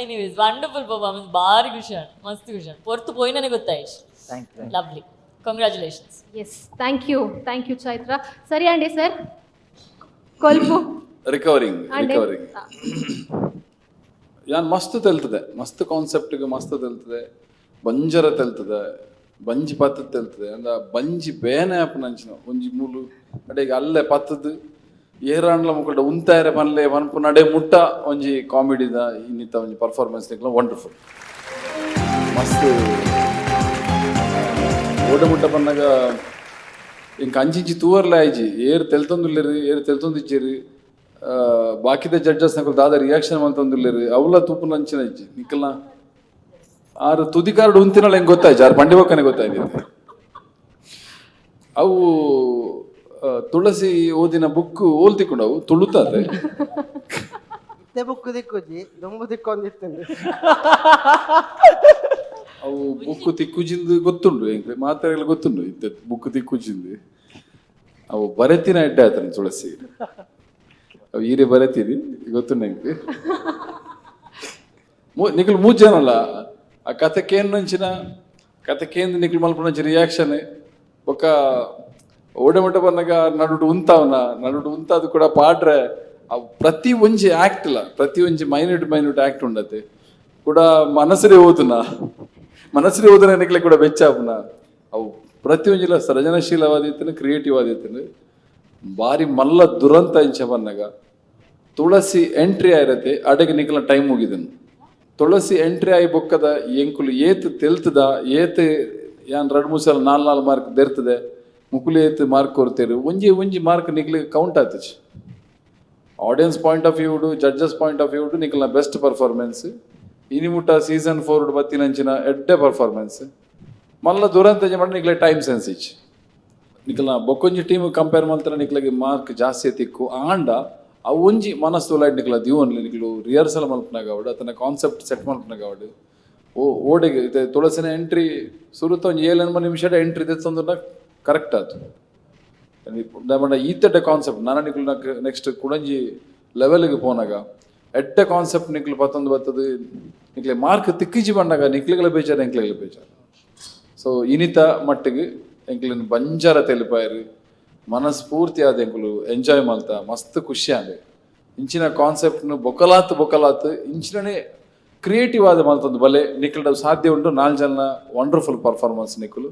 ಎನಿವೇಸ್ ವಂಡರ್ಫುಲ್ ಪರ್ಫಾರ್ಮೆನ್ಸ್ ಬಾರಿ ಖುಷಿ ಮಸ್ತ್ ಖುಷಿ ಪೊರ್ತು ಪೋಯಿನೇ ಗೊತ್ತಾಯ್ತು. Lovely congratulations. Yes thank you Chaitra. ಸರಿ ಅಂಡಿ ಸರ್ ಕೊಲ್ಪು ರಿಕವರಿಂಗ್ ಯಾನ್ ಮಸ್ತ್ ತೆಲ್ತದೆ ಮಸ್ತ್ ಕಾನ್ಸೆಪ್ಟ್ಗೆ ಮಸ್ತ್ ತೆಲ್ತದೆ ಬಂಜರ ತೆಲ್ತದೆ ಬಂಜಿ ಪತ್ತದ ತೆಲ್ತದೆ ಅಂದ ಬಂಜಿ ಬೇನೆ ಆಪನಂಚಿನ ಒಂಜಿ ಮೂಲು ಅಡೆಗೆ ಅಲ್ಲೇ ಪತ್ತದು ಏರಾಂಡ್ಲ ಮುಕ್ಕಡ ಉಂತಾಯರೆ ಪನ್ಲೆ ಪನ್ಪು ನಡೆ ಮುಟ್ಟ ಒಂಜಿ ಕಾಮಿಡಿದ ಇನ್ನಿತ್ತ ಒಂಜಿ ಪರ್ಫಾರ್ಮೆನ್ಸ್ ನಿಕ್ಲ ವಂಡರ್ಫುಲ್ ಮಸ್ತ್ ಓಡಮುಟ್ಟ ಪನ್ನಾಗ ಇಂಕ ಅಂಚಿಂಚಿ ತೂವರ್ಲೆ ಆಯ್ಜಿ ಏರು ತೆಲ್ತೊಂದುಲ್ಲೇರು ಏರು ತೆಲ್ತೊಂದಿಚ್ಚೇರು ಬಾಕಿದ ಜಡ್ಜಸ್ ನಕಲ್ ದಾದ ರಿಯಾಕ್ಷನ್ ಮಂತೊಂದುಲ್ಲೆರ್ ಅವಲ ತೂಪು ನಂಚಿನ ಇಜ್ಜಿ ನಿಕಲ್ನ ಆರು ತುದಿ ಕಾರ್ಡ್ ಉಂತಿನಲ್ಲ ಹೆಂಗೆ ಗೊತ್ತಾಯ್ತು ಆರು ಬಂಡಿ ಬೊಕ್ಕನೆ ಗೊತ್ತಾಯ್ತು ಅವು ತುಳಸಿ ಓದಿನ ಬುಕ್ ಓಲ್ತಿಕೊಂಡವು ತುಳುತ್ತದೆ ಬುಕ್ ದಿಕ್ಕುಜಿ ದೊಂಬು ದಿಕ್ಕೊಂದಿತ್ತಂದು ಅವು ಬುಕ್ ತಿಕ್ಕುಜಿಂದು ಗೊತ್ತುಂಡು ಹೆಂಗೆ ಮಾತಾಡಲು ಗೊತ್ತುಂಡು ಇದ್ದ ಬುಕ್ ತಿಕ್ಕುಜಿಂದು ಅವು ಬರೆತಿನ ಎಡ್ಡೆ ಆತನ ತುಳಸಿ ಅವು ಈರೆ ಬರೆತೀರಿ ಗೊತ್ತುಂಡು ಹೆಂಗೆ ನಿಖಲ್ ಮೂಜನಲ್ಲ ಆ ಕಥೆಕೇನು ನಂಚಿನ ಕಥೆಕೇಂದು ನಿಖಲ್ ಮಲ್ಪನಂಚಿ ರಿಯಾಕ್ಷನ್ ಬೊಕ್ಕ ಓಡಮಟ ಬಂದಾಗ ನಡುಡು ಉಂತಾದು ಕೂಡ ಪಾಡ್ರೆ ಪ್ರತಿ ಒಂಜಿ ಆಕ್ಟ್ ಇಲ್ಲ ಪ್ರತಿ ಒಂಜಿ ಮೈನ್ಯೂಟ್ ಆಕ್ಟ್ ಉಂಡತೆ ಕೂಡ ಮನಸ್ಸರೇ ಓದನ ನಿಕ್ಲೆ ಕೂಡ ಬೆಚ್ಚಾಪುನ ಅವು ಪ್ರತಿ ಒಂಜಿಲ ಸೃಜನಶೀಲವಾದಿತ್ತನು ಕ್ರಿಯೇಟಿವ್ ಆದಿತ್ತನು ಬಾರಿ ಮಲ್ಲ ದುರಂತ ಇಂಚ ಬಂದಾಗ ತುಳಸಿ ಎಂಟ್ರಿ ಆಗಿರತ್ತೆ ಅಡೆಗೆ ನಿಕ್ಲ ಟೈಮ್ ಮುಗಿದನು ತುಳಸಿ ಎಂಟ್ರಿ ಆಗಿ ಬೊಕ್ಕದ ಎಂಕುಲು ಏತ್ ತೆಲ್ತದ ಏತ್ ಯಾನ್ 2-3 ಸಲ 4 ಮಾರ್ಕ್ ದೆರ್ತದೆ ಮುಕುಲು ಏತ್ ಮಾರ್ಕ್ ಕೊಡ್ತೇರು ಒಂಜಿ ಮಾರ್ಕ್ ನಿಕ್ಲಿ ಕೌಂಟ್ ಆತಚ್ audience point of view judges point of view ನಿಕ್ಲ ಬೆಸ್ಟ್ ಪರ್ಫಾರ್ಮೆನ್ಸ್ ಇನಿಮುಟ ಸೀಸನ್ 4 ಬತ್ತಿನಂಚಿನ ಎಡ್ಡೆ ಪರ್ಫಾರ್ಮೆನ್ಸ್ ಮಲ್ಲ ದುರಂತ ಮಾಡಿ ನಿಕ್ಲೆ ಟೈಮ್ ಸೆನ್ಸ್ ಇಚ್ ನಿಕ್ಲ ಬೊಕ್ಕೊಂಜಿ ಟೀಮ್ ಕಂಪೇರ್ ಮಾಡ್ತಾರೆ ನಿಕ್ಲಿಗೆ ಮಾರ್ಕ್ ಜಾಸ್ತಿ ತಿಕ್ಕು ಆಂಡ ಆ ಒಂಜಿ ಮನಸ್ಸು ಲೈಟ್ ನಿಕ್ಲ ದಿವನ್ಲಿ ನಿಕ್ಲು ರಿಹರ್ಸಲ್ ಮಲ್ಪನಾಗ ಅವಡು ಅದನ್ನ ಕಾನ್ಸೆಪ್ಟ್ ಸೆಟ್ ಮಲ್ಪನಾಗ ಅವಡು ಓಡೆಗೆ ತುಳಸಿನ ಎಂಟ್ರಿ ಸುರುತ್ತ ಒಂದು 7 ನಿಮಿಷದ ಎಂಟ್ರಿ ತೆತ್ತೊಂದು ಕರೆಕ್ಟ್ ಆಯ್ತು ಈತಡ್ಡೆ ಕಾನ್ಸೆಪ್ಟ್ ನಾನು ನಿಕ್ಲು ನೆಕ್ಸ್ಟ್ ಕುಡಂಜಿ ಲೆವೆಲ್ಗೆ ಪೋನಾಗ ಎಡ್ಡೆ ಕಾನ್ಸೆಪ್ಟ್ ನಿಕ್ಲು ಪತ್ತೊಂದು ಬರ್ತದೆ ನಿಕ್ಲೆ ಮಾರ್ಕ್ ತಿಕ್ಕಿಜಿ ಬಂದಾಗ ನಿಕ್ಲಿಗಳ ಬೇಜಾರು ಎಂಕ್ಲಿಗಳ ಬೇಜಾರು ಸೊ ಇನಿತ ಮಟ್ಟಿಗೆ ಎಂಕ್ಲಿನ ಬಂಜಾರ ತೆಲಿಪಾಯರು ಮನಸ್ಫೂರ್ತಿ ಆದ ಎಂಕುಲು ಎಂಜಾಯ್ ಮಾಡ್ತಾ ಮಸ್ತ್ ಖುಷಿ ಆದೆ ಇಂಚಿನ ಕಾನ್ಸೆಪ್ಟ್ನು ಬೊಕ್ಕಲಾತ್ ಇಂಚಿನೇ ಕ್ರಿಯೇಟಿವ್ ಆದ ಮಲ್ತೊಂದು ಬಲೆ ನಿಕ್ಲ ಸಾಧ್ಯ ಉಂಟು 4 ಜನ ವಂಡರ್ಫುಲ್ ಪರ್ಫಾರ್ಮೆನ್ಸ್ ನಿಕ್ಲು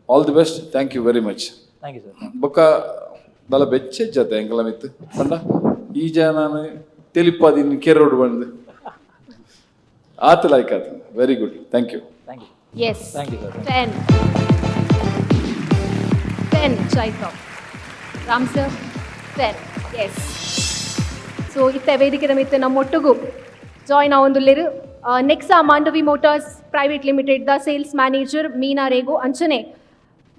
all the best thank you very much thank you sir ಬೊಕ್ಕ ದಲ ಬೆಚ್ಚೆಜ್ಜತೆ ಎಂಕಲ ಮಿತ್ತು ಪಂಡ ಈ ನಾನು ತೆಲಿಪಾದಿನ ಕೆರೋಡು ಬಂದು ಆತ ಲೈಕ್ ಆತ very good thank you Yes. Thank you, sir. 10 Chaitov. Ram sir, 10. Yes. So ಇತ್ತ ವೇದಿಕೆ ಮಿತ್ತ ನಮ್ಮೊಟ್ಟಿಗೂ ಜಾಯ್ನ್ ಆವೊಂದುಲ್ಲೆರು Nexa Mandovi motors private limited ದ ಸೇಲ್ಸ್ ಮ್ಯಾನೇಜರ್ ಮೀನಾ ರೇಗು ಅಂಚನೆ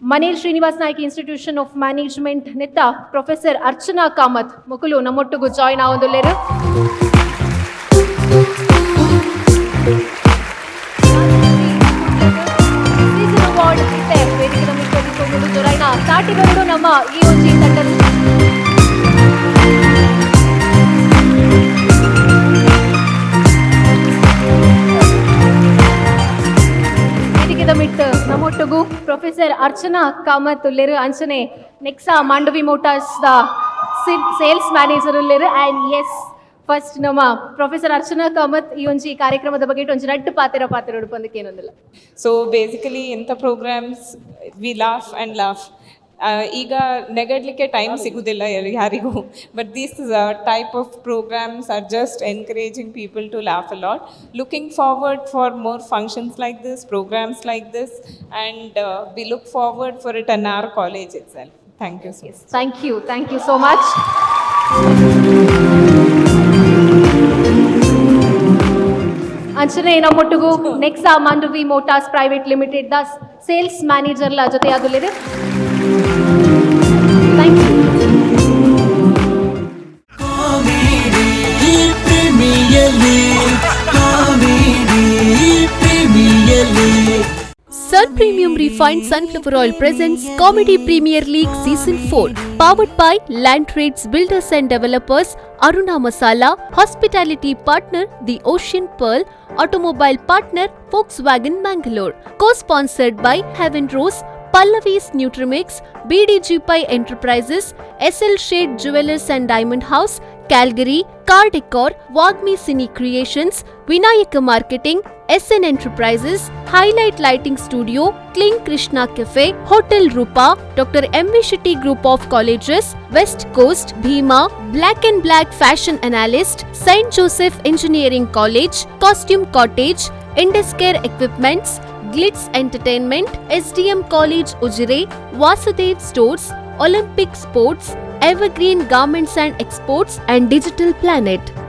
Manel Srinivas Nayak institution of management ನೆತ್ತ ಪ್ರೊಫೆಸರ್ ಅರ್ಚನಾ ಕಾಮತ್ ಮುಕುಲು ನಮ್ಮೊಟ್ಟಿಗೂ ಜಾಯ್ನ್ ಆವೊಂದುಲ್ಲೆರು ಸಾಟಿಗಳು ನಮ್ಮ EOG ತಂಡದ ವೇದಿಕೆದ ಮಿಟ್ಟು ನಮ್ಮೊಟ್ಟಿಗೂ ಪ್ರೊಫೆಸರ್ ಅರ್ಚನಾ ಕಾಮತ್ ಉಲ್ಲೇರು ಅಂಚನೆ ನೆಕ್ಸಾ ಮಾಂಡವಿ ಮೋಟಾರ್ಸ್ ದ ಸೇಲ್ಸ್ ಮ್ಯಾನೇಜರ್ ಉಲ್ಲೇರು ಆ್ಯಂಡ್ ಎಸ್ ಫಸ್ಟ್ ನಮ್ಮ ಪ್ರೊಫೆಸರ್ ಅರ್ಚನಾ ಕಾಮತ್ ಈ ಒಂಜಿ ಕಾರ್ಯಕ್ರಮದ ಬಗ್ಗೆ ಒಂಜಿ ನಟ್ಟು ಪಾತ್ರ ಉಡುಪಂದಕ್ಕೆ ಏನೊಂದಿಲ್ಲ ಸೊ ಬೇಸಿಕಲಿ ಎಂಥ programmes we laugh and laugh ಈಗ ನೆಗಡ್ಲಿಕ್ಕೆ ಟೈಮ್ ಸಿಗೋದಿಲ್ಲ ಯಾರಿಗೂ but these type of programs are just encouraging people to laugh a lot looking forward for more functions like this programs like this and we look forward for it on our college itself thank you thank you so much ಅಂಚನೆ ನಮ್ಮೊಟ್ಟಿಗೂ Nexa Mandovi motors private limited ದ sales ಮ್ಯಾನೇಜರ್ಲ ಜೊತೆ ಆದುಲ್ಲಿದೆ thank you Sun Premium Refined Sunflower Oil presents Comedy Premier League Season 4, powered by Land Trades Builders and Developers, Aruna Masala, Hospitality Partner, The Ocean Pearl, Automobile Partner, Volkswagen Mangalore, co-sponsored by Heaven Rose, Pallavi's Nutrimix, BDG Pi Enterprises, SL Shade Jewelers and Diamond House, Calgary, Car Decor, Wagmi Cine Creations, Vinayaka Marketing, SN Enterprises, Highlight Lighting Studio, Kling Krishna Cafe, Hotel Rupa, Dr. M.V. Shetty Group of Colleges, West Coast, Bhima, Black and Black Fashion Analyst, St. Joseph Engineering College, Costume Cottage, Induscare Equipments, Glitz Entertainment, SDM College Ujire, Vasudev Stores, Olympic Sports, Evergreen Garments and Exports and Digital Planet.